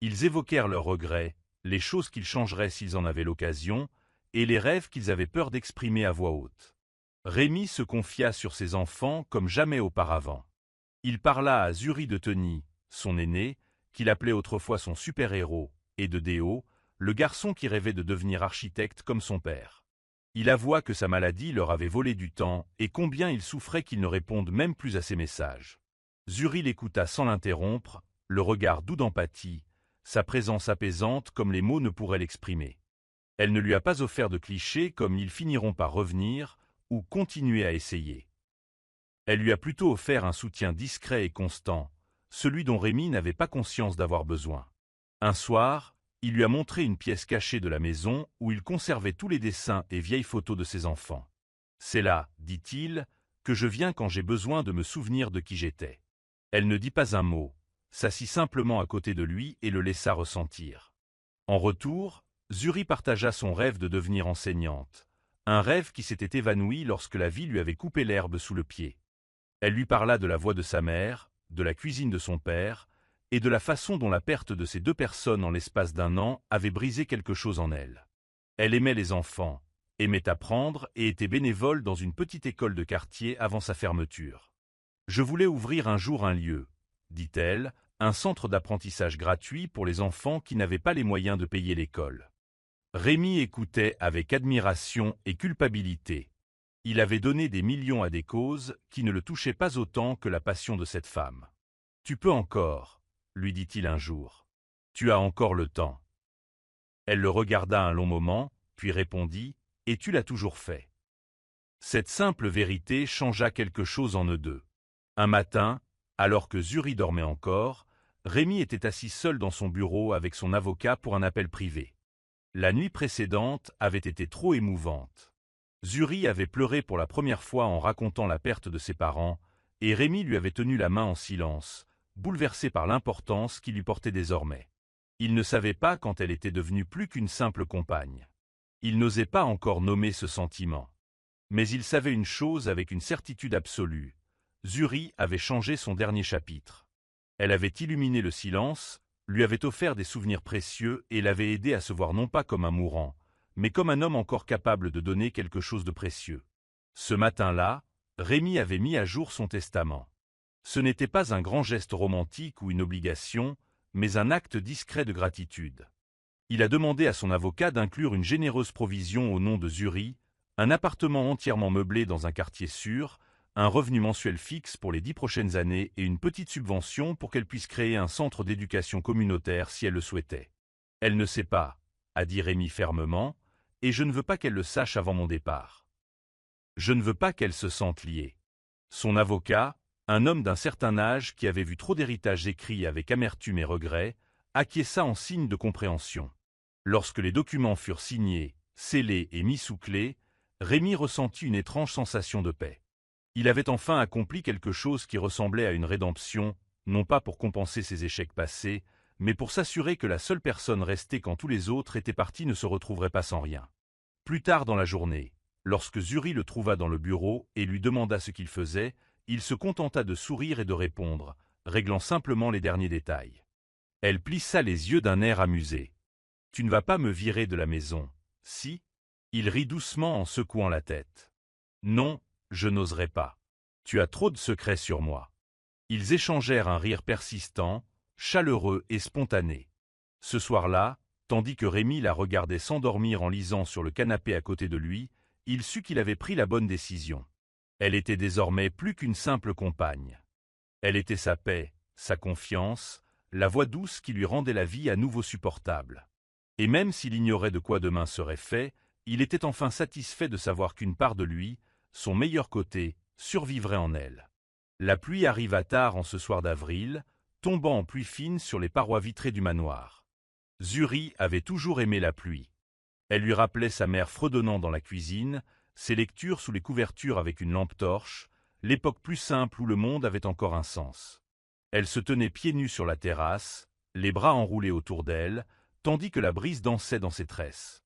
Ils évoquèrent leurs regrets, les choses qu'ils changeraient s'ils en avaient l'occasion, et les rêves qu'ils avaient peur d'exprimer à voix haute. Rémi se confia sur ses enfants comme jamais auparavant. Il parla à Zuri de Tony, son aîné, qu'il appelait autrefois son super-héros, et de Déo, le garçon qui rêvait de devenir architecte comme son père. Il avoua que sa maladie leur avait volé du temps et combien il souffrait qu'ils ne répondent même plus à ses messages. Zuri l'écouta sans l'interrompre, le regard doux d'empathie, sa présence apaisante comme les mots ne pourraient l'exprimer. Elle ne lui a pas offert de clichés comme ils finiront par revenir ou continuer à essayer. Elle lui a plutôt offert un soutien discret et constant, celui dont Rémi n'avait pas conscience d'avoir besoin. Un soir, il lui a montré une pièce cachée de la maison où il conservait tous les dessins et vieilles photos de ses enfants. « C'est là, dit-il, que je viens quand j'ai besoin de me souvenir de qui j'étais. » Elle ne dit pas un mot, s'assit simplement à côté de lui et le laissa ressentir. En retour, Zuri partagea son rêve de devenir enseignante, un rêve qui s'était évanoui lorsque la vie lui avait coupé l'herbe sous le pied. Elle lui parla de la voix de sa mère, de la cuisine de son père, et de la façon dont la perte de ces deux personnes en l'espace d'un an avait brisé quelque chose en elle. Elle aimait les enfants, aimait apprendre et était bénévole dans une petite école de quartier avant sa fermeture. « Je voulais ouvrir un jour un lieu, » dit-elle, un centre d'apprentissage gratuit pour les enfants qui n'avaient pas les moyens de payer l'école. Rémi écoutait avec admiration et culpabilité. Il avait donné des millions à des causes qui ne le touchaient pas autant que la passion de cette femme. « Tu peux encore, » lui dit-il un jour. « Tu as encore le temps. » Elle le regarda un long moment, puis répondit « Et tu l'as toujours fait. » Cette simple vérité changea quelque chose en eux deux. Un matin, alors que Zuri dormait encore, Rémi était assis seul dans son bureau avec son avocat pour un appel privé. La nuit précédente avait été trop émouvante. Zuri avait pleuré pour la première fois en racontant la perte de ses parents, et Rémi lui avait tenu la main en silence, bouleversé par l'importance qu'il lui portait désormais. Il ne savait pas quand elle était devenue plus qu'une simple compagne. Il n'osait pas encore nommer ce sentiment. Mais il savait une chose avec une certitude absolue. Zuri avait changé son dernier chapitre. Elle avait illuminé le silence, lui avait offert des souvenirs précieux et l'avait aidé à se voir non pas comme un mourant, mais comme un homme encore capable de donner quelque chose de précieux. Ce matin-là, Rémi avait mis à jour son testament. Ce n'était pas un grand geste romantique ou une obligation, mais un acte discret de gratitude. Il a demandé à son avocat d'inclure une généreuse provision au nom de Zuri, un appartement entièrement meublé dans un quartier sûr, un revenu mensuel fixe pour les 10 prochaines années et une petite subvention pour qu'elle puisse créer un centre d'éducation communautaire si elle le souhaitait. Elle ne sait pas, a dit Rémi fermement, et je ne veux pas qu'elle le sache avant mon départ. Je ne veux pas qu'elle se sente liée. Son avocat, un homme d'un certain âge qui avait vu trop d'héritages écrits avec amertume et regret, acquiesça en signe de compréhension. Lorsque les documents furent signés, scellés et mis sous clé, Rémi ressentit une étrange sensation de paix. Il avait enfin accompli quelque chose qui ressemblait à une rédemption, non pas pour compenser ses échecs passés, mais pour s'assurer que la seule personne restée quand tous les autres étaient partis ne se retrouverait pas sans rien. Plus tard dans la journée, lorsque Zuri le trouva dans le bureau et lui demanda ce qu'il faisait, il se contenta de sourire et de répondre, réglant simplement les derniers détails. Elle plissa les yeux d'un air amusé. « Tu ne vas pas me virer de la maison, si ?» Il rit doucement en secouant la tête. « Non, je n'oserais pas. Tu as trop de secrets sur moi. » Ils échangèrent un rire persistant, chaleureux et spontané. Ce soir-là, tandis que Rémi la regardait s'endormir en lisant sur le canapé à côté de lui, il sut qu'il avait pris la bonne décision. Elle était désormais plus qu'une simple compagne. Elle était sa paix, sa confiance, la voix douce qui lui rendait la vie à nouveau supportable. Et même s'il ignorait de quoi demain serait fait, il était enfin satisfait de savoir qu'une part de lui, son meilleur côté, survivrait en elle. La pluie arriva tard en ce soir d'avril, tombant en pluie fine sur les parois vitrées du manoir. Zuri avait toujours aimé la pluie. Elle lui rappelait sa mère fredonnant dans la cuisine, ses lectures sous les couvertures avec une lampe torche, l'époque plus simple où le monde avait encore un sens. Elle se tenait pieds nus sur la terrasse, les bras enroulés autour d'elle, tandis que la brise dansait dans ses tresses.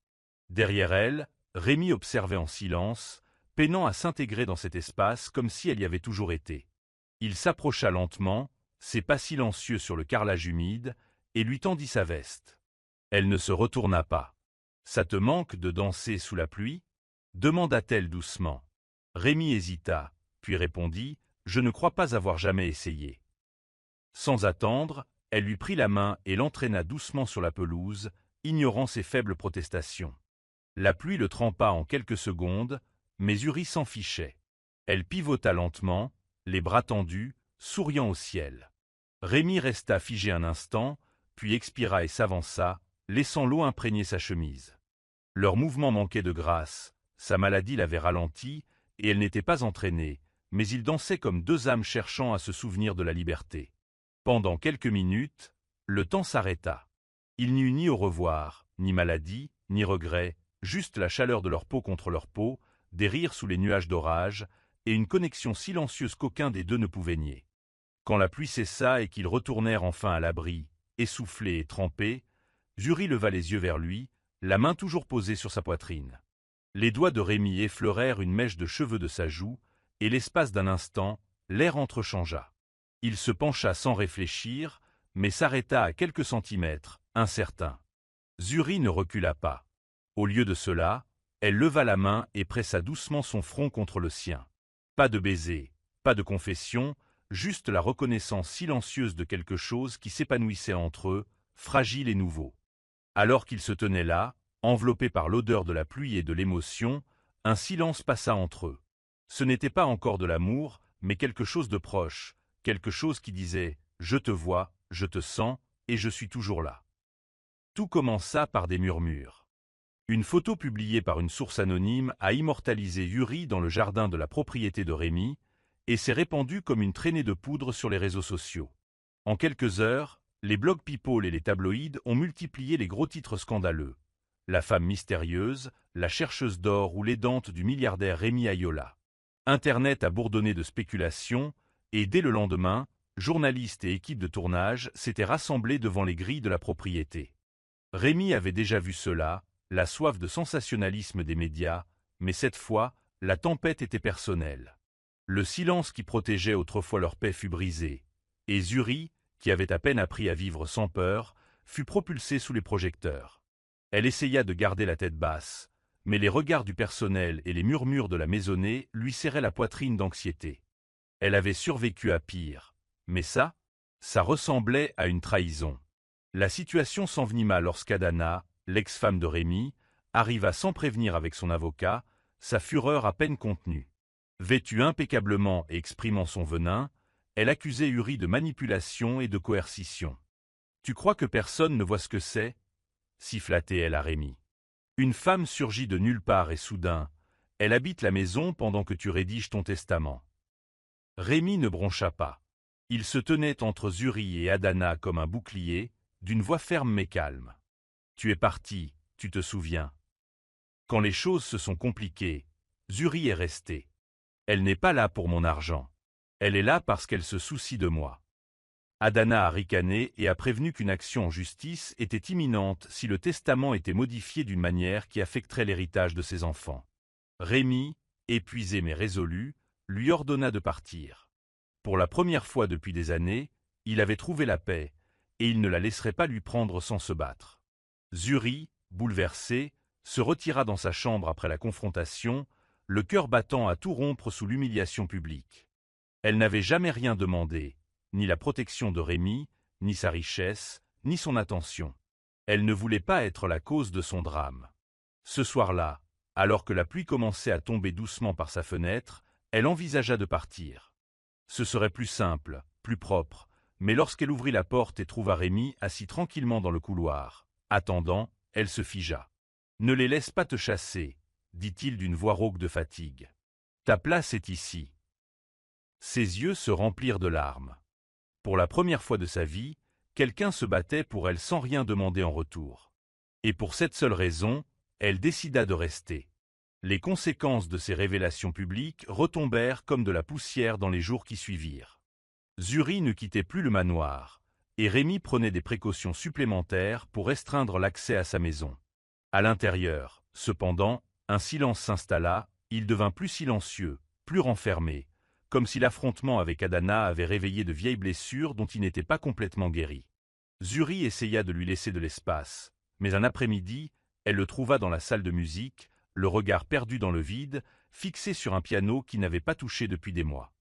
Derrière elle, Rémi observait en silence, peinant à s'intégrer dans cet espace comme si elle y avait toujours été. Il s'approcha lentement, ses pas silencieux sur le carrelage humide, et lui tendit sa veste. Elle ne se retourna pas. « Ça te manque de danser sous la pluie ?» demanda-t-elle doucement. Rémi hésita, puis répondit « Je ne crois pas avoir jamais essayé. » Sans attendre, elle lui prit la main et l'entraîna doucement sur la pelouse, ignorant ses faibles protestations. La pluie le trempa en quelques secondes, mais Zuri s'en fichait. Elle pivota lentement, les bras tendus, souriant au ciel. Rémi resta figé un instant, puis expira et s'avança, laissant l'eau imprégner sa chemise. Leur mouvement manquait de grâce, sa maladie l'avait ralenti, et elle n'était pas entraînée, mais ils dansaient comme deux âmes cherchant à se souvenir de la liberté. Pendant quelques minutes, le temps s'arrêta. Il n'y eut ni au revoir, ni maladie, ni regret, juste la chaleur de leur peau contre leur peau, des rires sous les nuages d'orage, et une connexion silencieuse qu'aucun des deux ne pouvait nier. Quand la pluie cessa et qu'ils retournèrent enfin à l'abri, essoufflés et trempés, Zuri leva les yeux vers lui, la main toujours posée sur sa poitrine. Les doigts de Rémi effleurèrent une mèche de cheveux de sa joue, et l'espace d'un instant, l'air entrechangea. Il se pencha sans réfléchir, mais s'arrêta à quelques centimètres, incertain. Zuri ne recula pas. Au lieu de cela, elle leva la main et pressa doucement son front contre le sien. Pas de baiser, pas de confession, juste la reconnaissance silencieuse de quelque chose qui s'épanouissait entre eux, fragile et nouveau. Alors qu'ils se tenaient là, enveloppés par l'odeur de la pluie et de l'émotion, un silence passa entre eux. Ce n'était pas encore de l'amour, mais quelque chose de proche, quelque chose qui disait « Je te vois, je te sens, et je suis toujours là ». Tout commença par des murmures. Une photo publiée par une source anonyme a immortalisé Yuri dans le jardin de la propriété de Rémi, et s'est répandue comme une traînée de poudre sur les réseaux sociaux. En quelques heures, les blogs people et les tabloïds ont multiplié les gros titres scandaleux. La femme mystérieuse, la chercheuse d'or ou l'aidante du milliardaire Rémi Ayola. Internet a bourdonné de spéculations, et dès le lendemain, journalistes et équipes de tournage s'étaient rassemblés devant les grilles de la propriété. Rémi avait déjà vu cela, la soif de sensationnalisme des médias, mais cette fois, la tempête était personnelle. Le silence qui protégeait autrefois leur paix fut brisé, et Zuri, qui avait à peine appris à vivre sans peur, fut propulsée sous les projecteurs. Elle essaya de garder la tête basse, mais les regards du personnel et les murmures de la maisonnée lui serraient la poitrine d'anxiété. Elle avait survécu à pire, mais ça ressemblait à une trahison. La situation s'envenima lorsqu'Adana, l'ex-femme de Rémi, arriva sans prévenir avec son avocat, sa fureur à peine contenue. Vêtue impeccablement et exprimant son venin, elle accusait Yuri de manipulation et de coercition. « Tu crois que personne ne voit ce que c'est ? siffla-t-elle à Rémi. Une femme surgit de nulle part et soudain, elle habite la maison pendant que tu rédiges ton testament. Rémi ne broncha pas. Il se tenait entre Zuri et Adana comme un bouclier, d'une voix ferme mais calme. Tu es parti, tu te souviens. Quand les choses se sont compliquées, Zuri est restée. Elle n'est pas là pour mon argent. Elle est là parce qu'elle se soucie de moi. Adana a ricané et a prévenu qu'une action en justice était imminente si le testament était modifié d'une manière qui affecterait l'héritage de ses enfants. Rémi, épuisé mais résolu, lui ordonna de partir. Pour la première fois depuis des années, il avait trouvé la paix, et il ne la laisserait pas lui prendre sans se battre. Zuri, bouleversé, se retira dans sa chambre après la confrontation, le cœur battant à tout rompre sous l'humiliation publique. Elle n'avait jamais rien demandé, ni la protection de Rémi, ni sa richesse, ni son attention. Elle ne voulait pas être la cause de son drame. Ce soir-là, alors que la pluie commençait à tomber doucement par sa fenêtre, elle envisagea de partir. Ce serait plus simple, plus propre, mais lorsqu'elle ouvrit la porte et trouva Rémi assis tranquillement dans le couloir, attendant, elle se figea. « Ne les laisse pas te chasser, » dit-il d'une voix rauque de fatigue. « Ta place est ici. » Ses yeux se remplirent de larmes. Pour la première fois de sa vie, quelqu'un se battait pour elle sans rien demander en retour. Et pour cette seule raison, elle décida de rester. Les conséquences de ces révélations publiques retombèrent comme de la poussière dans les jours qui suivirent. Zuri ne quittait plus le manoir, et Rémi prenait des précautions supplémentaires pour restreindre l'accès à sa maison. À l'intérieur, cependant, un silence s'installa, il devint plus silencieux, plus renfermé, comme si l'affrontement avec Adana avait réveillé de vieilles blessures dont il n'était pas complètement guéri. Zuri essaya de lui laisser de l'espace, mais un après-midi, elle le trouva dans la salle de musique, le regard perdu dans le vide, fixé sur un piano qui n'avait pas touché depuis des mois.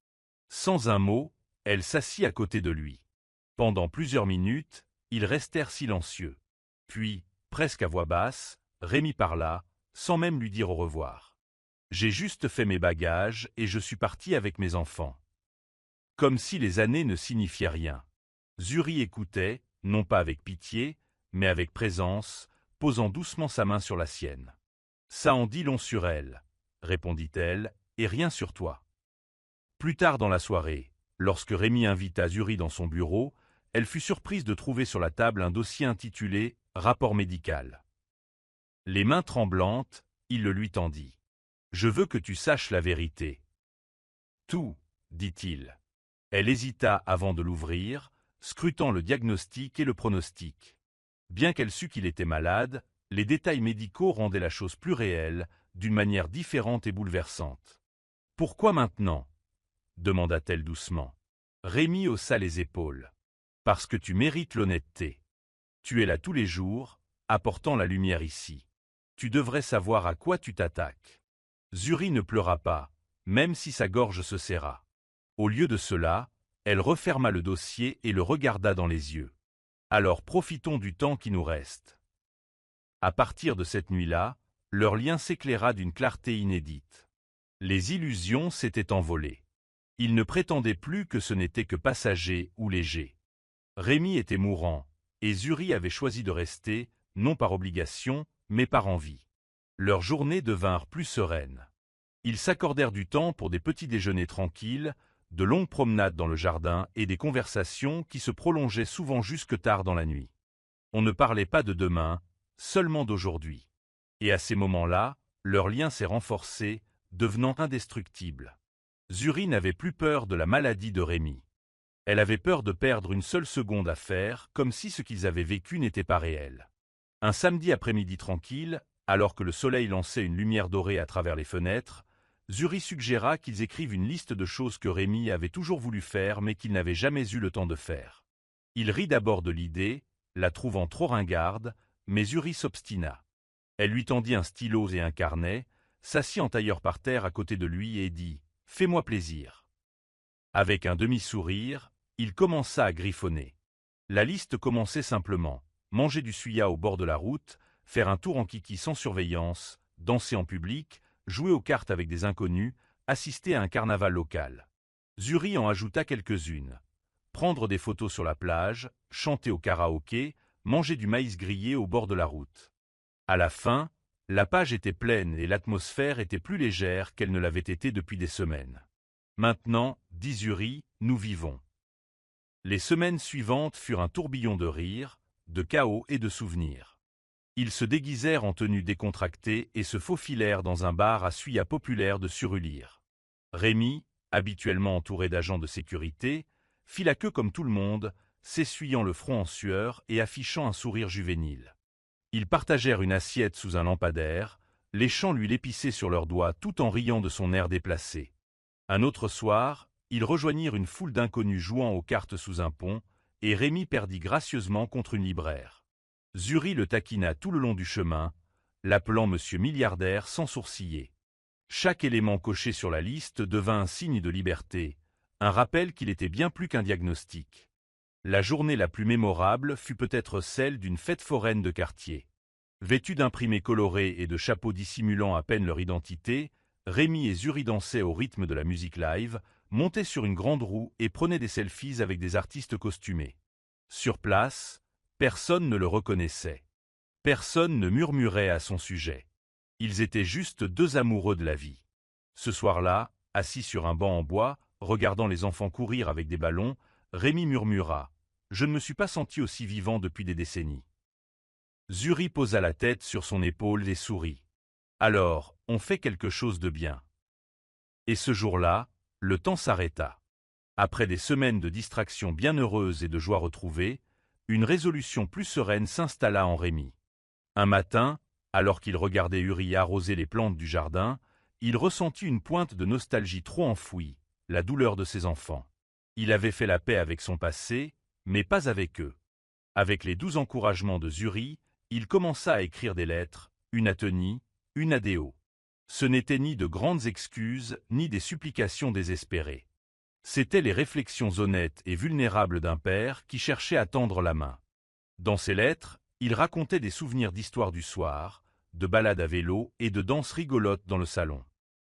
Sans un mot, elle s'assit à côté de lui. Pendant plusieurs minutes, ils restèrent silencieux. Puis, presque à voix basse, Rémi parla, sans même lui dire au revoir. « J'ai juste fait mes bagages et je suis parti avec mes enfants. » Comme si les années ne signifiaient rien. Zuri écoutait, non pas avec pitié, mais avec présence, posant doucement sa main sur la sienne. « Ça en dit long sur elle, » répondit-elle, « et rien sur toi. » Plus tard dans la soirée, lorsque Rémi invita Zuri dans son bureau, elle fut surprise de trouver sur la table un dossier intitulé « Rapport médical ». Les mains tremblantes, il le lui tendit. « Je veux que tu saches la vérité. »« Tout, » dit-il. Elle hésita avant de l'ouvrir, scrutant le diagnostic et le pronostic. Bien qu'elle sût qu'il était malade, les détails médicaux rendaient la chose plus réelle, d'une manière différente et bouleversante. « Pourquoi maintenant ?» demanda-t-elle doucement. Rémi haussa les épaules. « Parce que tu mérites l'honnêteté. Tu es là tous les jours, apportant la lumière ici. Tu devrais savoir à quoi tu t'attaques. » Zuri ne pleura pas, même si sa gorge se serra. Au lieu de cela, elle referma le dossier et le regarda dans les yeux. « Alors profitons du temps qui nous reste. » À partir de cette nuit-là, leur lien s'éclaira d'une clarté inédite. Les illusions s'étaient envolées. Ils ne prétendaient plus que ce n'était que passager ou léger. Rémi était mourant, et Zuri avait choisi de rester, non par obligation, mais par envie. Leurs journées devinrent plus sereines. Ils s'accordèrent du temps pour des petits déjeuners tranquilles, de longues promenades dans le jardin et des conversations qui se prolongeaient souvent jusque tard dans la nuit. On ne parlait pas de demain, seulement d'aujourd'hui. Et à ces moments-là, leur lien s'est renforcé, devenant indestructible. Zuri n'avait plus peur de la maladie de Rémi. Elle avait peur de perdre une seule seconde à faire, comme si ce qu'ils avaient vécu n'était pas réel. Un samedi après-midi tranquille, alors que le soleil lançait une lumière dorée à travers les fenêtres, Zuri suggéra qu'ils écrivent une liste de choses que Rémi avait toujours voulu faire mais qu'il n'avait jamais eu le temps de faire. Il rit d'abord de l'idée, la trouvant trop ringarde, mais Zuri s'obstina. Elle lui tendit un stylo et un carnet, s'assit en tailleur par terre à côté de lui et dit « Fais-moi plaisir ». Avec un demi-sourire, il commença à griffonner. La liste commençait simplement. Manger du suya au bord de la route, faire un tour en kiki sans surveillance, danser en public, jouer aux cartes avec des inconnus, assister à un carnaval local. Zuri en ajouta quelques-unes. Prendre des photos sur la plage, chanter au karaoké, mangeaient du maïs grillé au bord de la route. À la fin, la page était pleine et l'atmosphère était plus légère qu'elle ne l'avait été depuis des semaines. Maintenant, dit Zuri, nous vivons. Les semaines suivantes furent un tourbillon de rires, de chaos et de souvenirs. Ils se déguisèrent en tenues décontractées et se faufilèrent dans un bar à suya populaire de Surulire. Rémi, habituellement entouré d'agents de sécurité, fit la queue comme tout le monde, s'essuyant le front en sueur et affichant un sourire juvénile. Ils partagèrent une assiette sous un lampadaire, léchant lui l'épicé sur leurs doigts tout en riant de son air déplacé. Un autre soir, ils rejoignirent une foule d'inconnus jouant aux cartes sous un pont, et Rémi perdit gracieusement contre une libraire. Zuri le taquina tout le long du chemin, l'appelant Monsieur Milliardaire sans sourciller. Chaque élément coché sur la liste devint un signe de liberté, un rappel qu'il était bien plus qu'un diagnostic. La journée la plus mémorable fut peut-être celle d'une fête foraine de quartier. Vêtus d'imprimés colorés et de chapeaux dissimulant à peine leur identité, Rémi et Zuri dansaient au rythme de la musique live, montaient sur une grande roue et prenaient des selfies avec des artistes costumés. Sur place, personne ne le reconnaissait. Personne ne murmurait à son sujet. Ils étaient juste deux amoureux de la vie. Ce soir-là, assis sur un banc en bois, regardant les enfants courir avec des ballons, Rémi murmura « Je ne me suis pas senti aussi vivant depuis des décennies. » Zuri posa la tête sur son épaule et sourit. « Alors, on fait quelque chose de bien. » Et ce jour-là, le temps s'arrêta. Après des semaines de distractions bien heureuses et de joie retrouvée, une résolution plus sereine s'installa en Rémi. Un matin, alors qu'il regardait Uri arroser les plantes du jardin, il ressentit une pointe de nostalgie trop enfouie, la douleur de ses enfants. Il avait fait la paix avec son passé, mais pas avec eux. Avec les doux encouragements de Zuri, il commença à écrire des lettres, une à Tony, une à Déo. Ce n'étaient ni de grandes excuses, ni des supplications désespérées. C'étaient les réflexions honnêtes et vulnérables d'un père qui cherchait à tendre la main. Dans ses lettres, il racontait des souvenirs d'histoire du soir, de balades à vélo et de danses rigolotes dans le salon.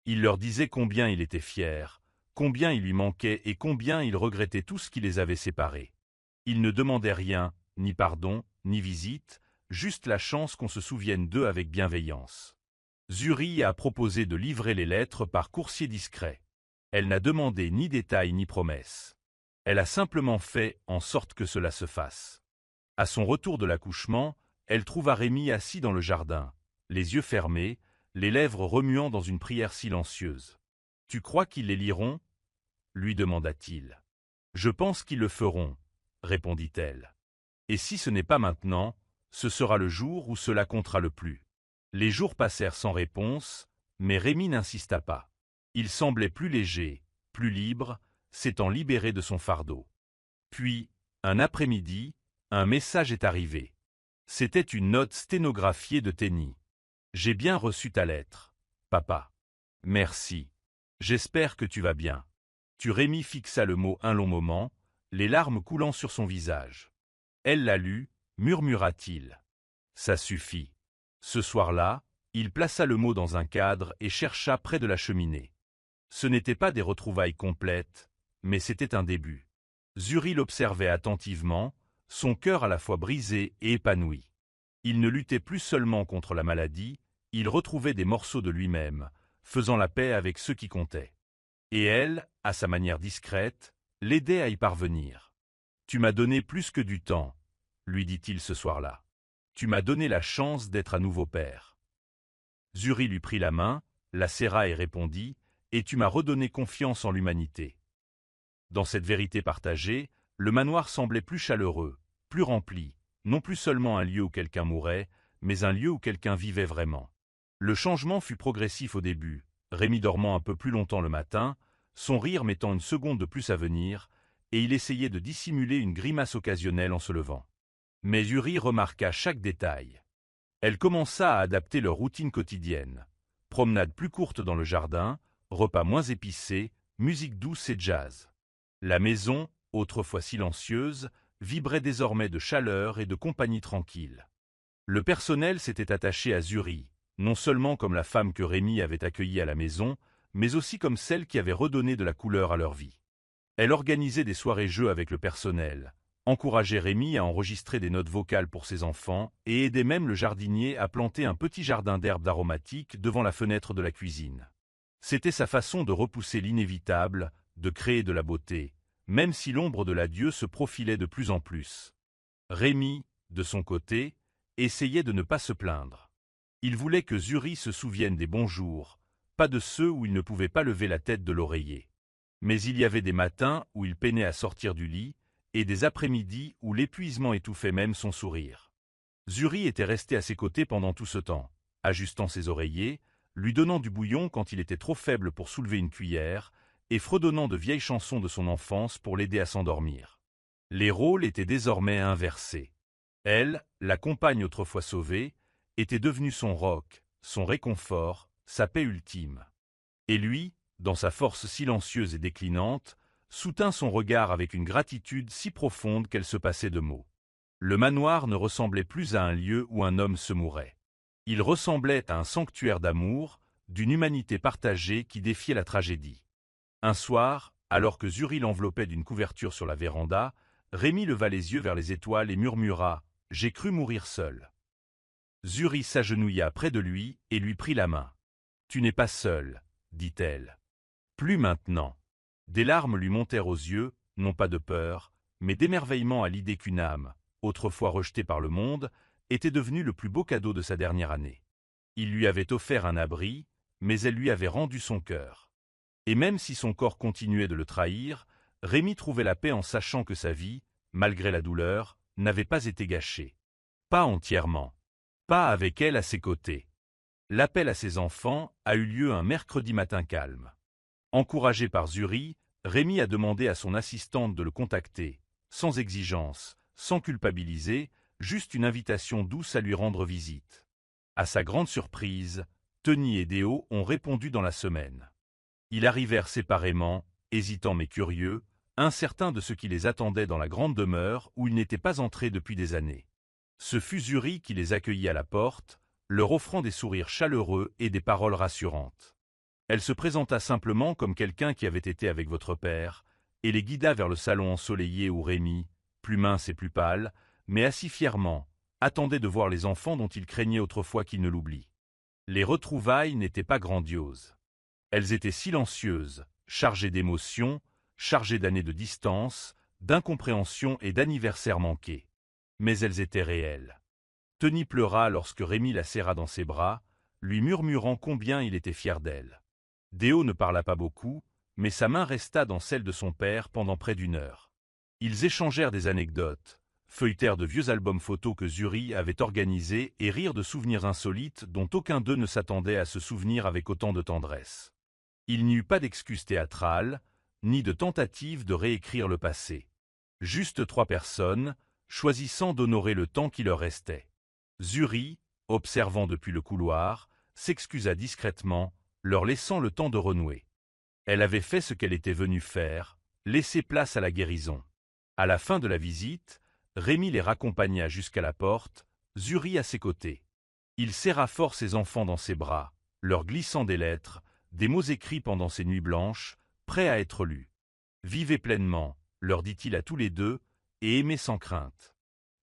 Il leur disait combien il était fier, combien il lui manquait et combien il regrettait tout ce qui les avait séparés. Il ne demandait rien, ni pardon, ni visite, juste la chance qu'on se souvienne d'eux avec bienveillance. Zuri a proposé de livrer les lettres par coursier discret. Elle n'a demandé ni détails ni promesses. Elle a simplement fait en sorte que cela se fasse. À son retour de l'accouchement, elle trouva Rémi assis dans le jardin, les yeux fermés, les lèvres remuant dans une prière silencieuse. « Tu crois qu'ils les liront » lui demanda-t-il. « Je pense qu'ils le feront » répondit-elle. « Et si ce n'est pas maintenant, ce sera le jour où cela comptera le plus. » Les jours passèrent sans réponse, mais Rémi n'insista pas. Il semblait plus léger, plus libre, s'étant libéré de son fardeau. Puis, un après-midi, un message est arrivé. C'était une note sténographiée de Tenny. « J'ai bien reçu ta lettre, papa. Merci. J'espère que tu vas bien. » Rémi fixa le mot un long moment, les larmes coulant sur son visage. Elle l'a lu, murmura-t-il. « Ça suffit. » Ce soir-là, il plaça le mot dans un cadre et chercha près de la cheminée. Ce n'étaient pas des retrouvailles complètes, mais c'était un début. Zuri l'observait attentivement, son cœur à la fois brisé et épanoui. Il ne luttait plus seulement contre la maladie, il retrouvait des morceaux de lui-même, faisant la paix avec ceux qui comptaient. Et elle, à sa manière discrète, l'aidait à y parvenir. « Tu m'as donné plus que du temps, » lui dit-il ce soir-là. « Tu m'as donné la chance d'être à nouveau père. » Zuri lui prit la main, la serra et répondit « Et tu m'as redonné confiance en l'humanité. » Dans cette vérité partagée, le manoir semblait plus chaleureux, plus rempli, non plus seulement un lieu où quelqu'un mourait, mais un lieu où quelqu'un vivait vraiment. Le changement fut progressif au début, Rémi dormant un peu plus longtemps le matin, son rire mettant une seconde de plus à venir, et il essayait de dissimuler une grimace occasionnelle en se levant. Mais Zuri remarqua chaque détail. Elle commença à adapter leur routine quotidienne. Promenade plus courte dans le jardin, repas moins épicés, musique douce et jazz. La maison, autrefois silencieuse, vibrait désormais de chaleur et de compagnie tranquille. Le personnel s'était attaché à Zuri, non seulement comme la femme que Rémi avait accueillie à la maison, mais aussi comme celle qui avait redonné de la couleur à leur vie. Elle organisait des soirées-jeux avec le personnel, encourageait Rémi à enregistrer des notes vocales pour ses enfants et aidait même le jardinier à planter un petit jardin d'herbes aromatiques devant la fenêtre de la cuisine. C'était sa façon de repousser l'inévitable, de créer de la beauté, même si l'ombre de l'adieu se profilait de plus en plus. Rémi, de son côté, essayait de ne pas se plaindre. Il voulait que Zuri se souvienne des bons jours, pas de ceux où il ne pouvait pas lever la tête de l'oreiller. Mais il y avait des matins où il peinait à sortir du lit, et des après-midi où l'épuisement étouffait même son sourire. Zuri était resté à ses côtés pendant tout ce temps, ajustant ses oreillers, lui donnant du bouillon quand il était trop faible pour soulever une cuillère, et fredonnant de vieilles chansons de son enfance pour l'aider à s'endormir. Les rôles étaient désormais inversés. Elle, la compagne autrefois sauvée, était devenue son roc, son réconfort, sa paix ultime. Et lui, dans sa force silencieuse et déclinante, soutint son regard avec une gratitude si profonde qu'elle se passait de mots. Le manoir ne ressemblait plus à un lieu où un homme se mourait. Il ressemblait à un sanctuaire d'amour, d'une humanité partagée qui défiait la tragédie. Un soir, alors que Zuri l'enveloppait d'une couverture sur la véranda, Rémi leva les yeux vers les étoiles et murmura « J'ai cru mourir seul ». Zuri s'agenouilla près de lui et lui prit la main. « Tu n'es pas seul », dit-elle. « Plus maintenant ». Des larmes lui montèrent aux yeux, non pas de peur, mais d'émerveillement à l'idée qu'une âme, autrefois rejetée par le monde, était devenue le plus beau cadeau de sa dernière année. Il lui avait offert un abri, mais elle lui avait rendu son cœur. Et même si son corps continuait de le trahir, Rémi trouvait la paix en sachant que sa vie, malgré la douleur, n'avait pas été gâchée. Pas entièrement. Pas avec elle à ses côtés. L'appel à ses enfants a eu lieu un mercredi matin calme. Encouragé par Zuri, Rémi a demandé à son assistante de le contacter, sans exigence, sans culpabiliser, juste une invitation douce à lui rendre visite. À sa grande surprise, Tony et Déo ont répondu dans la semaine. Ils arrivèrent séparément, hésitants mais curieux, incertains de ce qui les attendait dans la grande demeure où ils n'étaient pas entrés depuis des années. Ce fut Zuri qui les accueillit à la porte, leur offrant des sourires chaleureux et des paroles rassurantes. Elle se présenta simplement comme quelqu'un qui avait été avec votre père, et les guida vers le salon ensoleillé où Rémi, plus mince et plus pâle, mais assis fièrement, attendait de voir les enfants dont il craignait autrefois qu'ils ne l'oublient. Les retrouvailles n'étaient pas grandioses. Elles étaient silencieuses, chargées d'émotions, chargées d'années de distance, d'incompréhension et d'anniversaires manqués. Mais elles étaient réelles. Tony pleura lorsque Rémi la serra dans ses bras, lui murmurant combien il était fier d'elle. Déo ne parla pas beaucoup, mais sa main resta dans celle de son père pendant près d'une heure. Ils échangèrent des anecdotes, feuilletèrent de vieux albums photos que Zuri avait organisés et rirent de souvenirs insolites dont aucun d'eux ne s'attendait à se souvenir avec autant de tendresse. Il n'y eut pas d'excuses théâtrales, ni de tentative de réécrire le passé. Juste trois personnes, choisissant d'honorer le temps qui leur restait. Zuri, observant depuis le couloir, s'excusa discrètement, leur laissant le temps de renouer. Elle avait fait ce qu'elle était venue faire, laisser place à la guérison. À la fin de la visite, Rémi les raccompagna jusqu'à la porte, Zuri à ses côtés. Il serra fort ses enfants dans ses bras, leur glissant des lettres, des mots écrits pendant ces nuits blanches, prêts à être lus. Vivez pleinement, leur dit-il à tous les deux, et aimez sans crainte.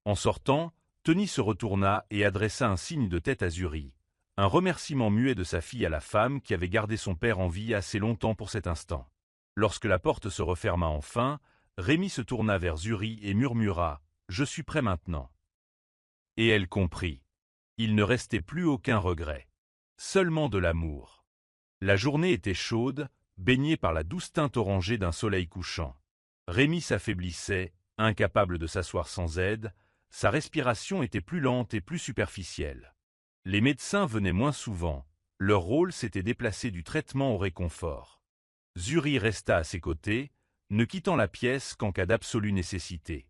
En sortant, Tony se retourna et adressa un signe de tête à Zuri, un remerciement muet de sa fille à la femme qui avait gardé son père en vie assez longtemps pour cet instant. Lorsque la porte se referma enfin, Rémi se tourna vers Zuri et murmura « Je suis prêt maintenant ». Et elle comprit. Il ne restait plus aucun regret. Seulement de l'amour. La journée était chaude, baignée par la douce teinte orangée d'un soleil couchant. Rémi s'affaiblissait, incapable de s'asseoir sans aide, sa respiration était plus lente et plus superficielle. Les médecins venaient moins souvent, leur rôle s'était déplacé du traitement au réconfort. Zuri resta à ses côtés, ne quittant la pièce qu'en cas d'absolue nécessité.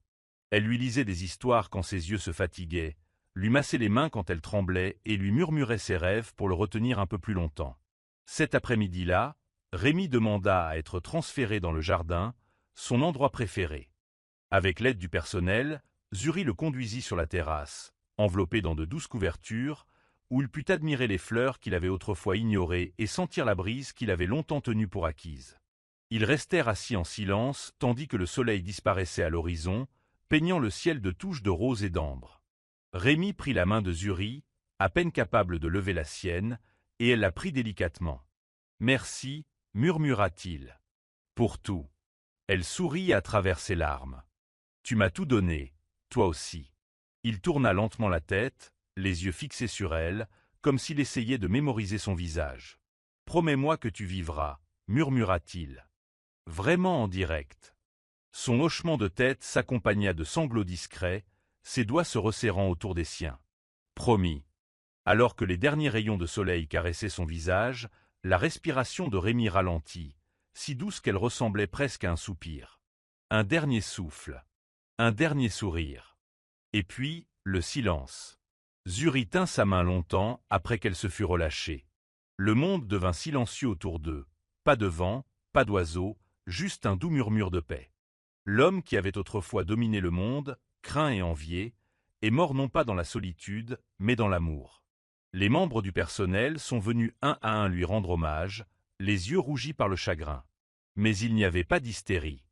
Elle lui lisait des histoires quand ses yeux se fatiguaient, lui massait les mains quand elle tremblait et lui murmurait ses rêves pour le retenir un peu plus longtemps. Cet après-midi-là, Rémi demanda à être transféré dans le jardin, son endroit préféré. Avec l'aide du personnel, Zuri le conduisit sur la terrasse, enveloppé dans de douces couvertures, où il put admirer les fleurs qu'il avait autrefois ignorées et sentir la brise qu'il avait longtemps tenue pour acquise. Ils restèrent assis en silence tandis que le soleil disparaissait à l'horizon, peignant le ciel de touches de rose et d'ambre. Rémi prit la main de Zuri, à peine capable de lever la sienne, et elle la prit délicatement. « Merci, murmura-t-il. Pour tout. » Elle sourit à travers ses larmes. « Tu m'as tout donné, toi aussi. » Il tourna lentement la tête, les yeux fixés sur elle, comme s'il essayait de mémoriser son visage. « Promets-moi que tu vivras, murmura-t-il. Vraiment en direct. Son hochement de tête s'accompagna de sanglots discrets, ses doigts se resserrant autour des siens. Promis. Alors que les derniers rayons de soleil caressaient son visage, la respiration de Rémi ralentit, si douce qu'elle ressemblait presque à un soupir. Un dernier souffle. Un dernier sourire. Et puis, le silence. Zuri tint sa main longtemps après qu'elle se fût relâchée. Le monde devint silencieux autour d'eux. Pas de vent, pas d'oiseaux, juste un doux murmure de paix. L'homme qui avait autrefois dominé le monde, craint et envié, est mort non pas dans la solitude, mais dans l'amour. Les membres du personnel sont venus un à un lui rendre hommage, les yeux rougis par le chagrin. Mais il n'y avait pas d'hystérie.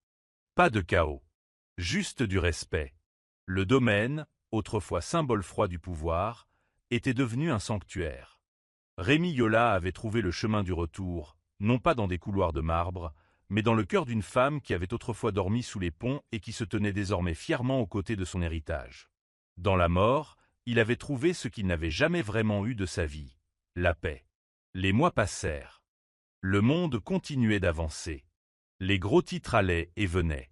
Pas de chaos. Juste du respect. Le domaine, autrefois symbole froid du pouvoir, était devenu un sanctuaire. Rémi Yola avait trouvé le chemin du retour, non pas dans des couloirs de marbre, mais dans le cœur d'une femme qui avait autrefois dormi sous les ponts et qui se tenait désormais fièrement aux côtés de son héritage. Dans la mort, il avait trouvé ce qu'il n'avait jamais vraiment eu de sa vie, la paix. Les mois passèrent. Le monde continuait d'avancer. Les gros titres allaient et venaient.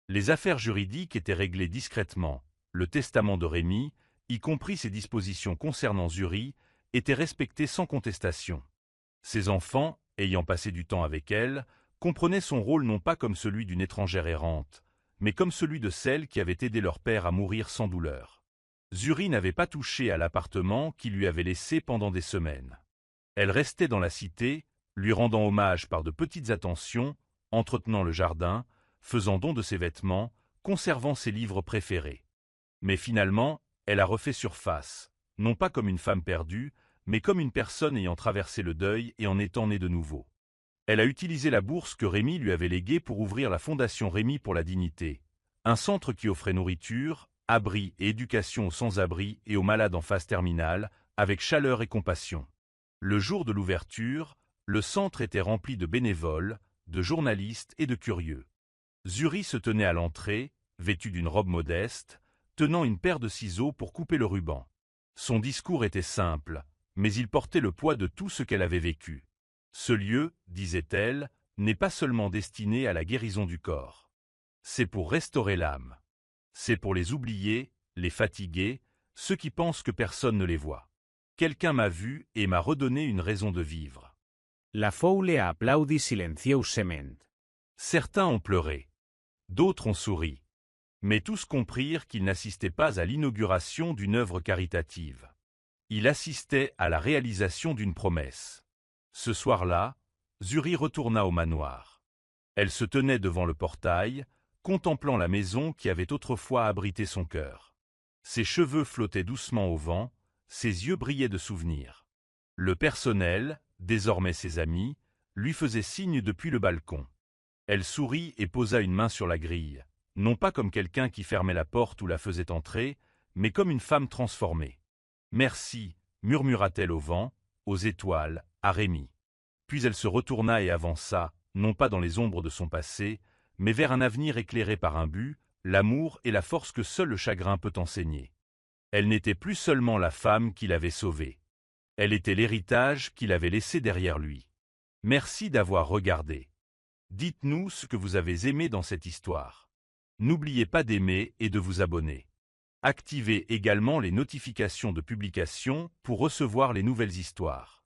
Les affaires juridiques étaient réglées discrètement. Le testament de Rémi, y compris ses dispositions concernant Zuri, était respecté sans contestation. Ses enfants, ayant passé du temps avec elle, comprenaient son rôle non pas comme celui d'une étrangère errante, mais comme celui de celle qui avait aidé leur père à mourir sans douleur. Zuri n'avait pas touché à l'appartement qu'il lui avait laissé pendant des semaines. Elle restait dans la cité, lui rendant hommage par de petites attentions, entretenant le jardin, faisant don de ses vêtements, conservant ses livres préférés. Mais finalement, elle a refait surface, non pas comme une femme perdue, mais comme une personne ayant traversé le deuil et en étant née de nouveau. Elle a utilisé la bourse que Rémi lui avait léguée pour ouvrir la Fondation Rémi pour la dignité, un centre qui offrait nourriture, abri et éducation aux sans-abri et aux malades en phase terminale, avec chaleur et compassion. Le jour de l'ouverture, le centre était rempli de bénévoles, de journalistes et de curieux. Zuri se tenait à l'entrée, vêtu d'une robe modeste, tenant une paire de ciseaux pour couper le ruban. Son discours était simple, mais il portait le poids de tout ce qu'elle avait vécu. Ce lieu, disait-elle, n'est pas seulement destiné à la guérison du corps. C'est pour restaurer l'âme. C'est pour les oubliés, les fatigués, ceux qui pensent que personne ne les voit. Quelqu'un m'a vu et m'a redonné une raison de vivre. La foule applaudit silenciosement. Certains ont pleuré. D'autres ont souri. Mais tous comprirent qu'il n'assistait pas à l'inauguration d'une œuvre caritative. Il assistait à la réalisation d'une promesse. Ce soir-là, Zuri retourna au manoir. Elle se tenait devant le portail, contemplant la maison qui avait autrefois abrité son cœur. Ses cheveux flottaient doucement au vent, ses yeux brillaient de souvenirs. Le personnel, désormais ses amis, lui faisait signe depuis le balcon. Elle sourit et posa une main sur la grille, non pas comme quelqu'un qui fermait la porte ou la faisait entrer, mais comme une femme transformée. « Merci » murmura-t-elle au vent, aux étoiles, à Rémi. Puis elle se retourna et avança, non pas dans les ombres de son passé, mais vers un avenir éclairé par un but, l'amour et la force que seul le chagrin peut enseigner. Elle n'était plus seulement la femme qu'il avait sauvée. Elle était l'héritage qu'il avait laissé derrière lui. Merci d'avoir regardé. Dites-nous ce que vous avez aimé dans cette histoire. N'oubliez pas d'aimer et de vous abonner. Activez également les notifications de publication pour recevoir les nouvelles histoires.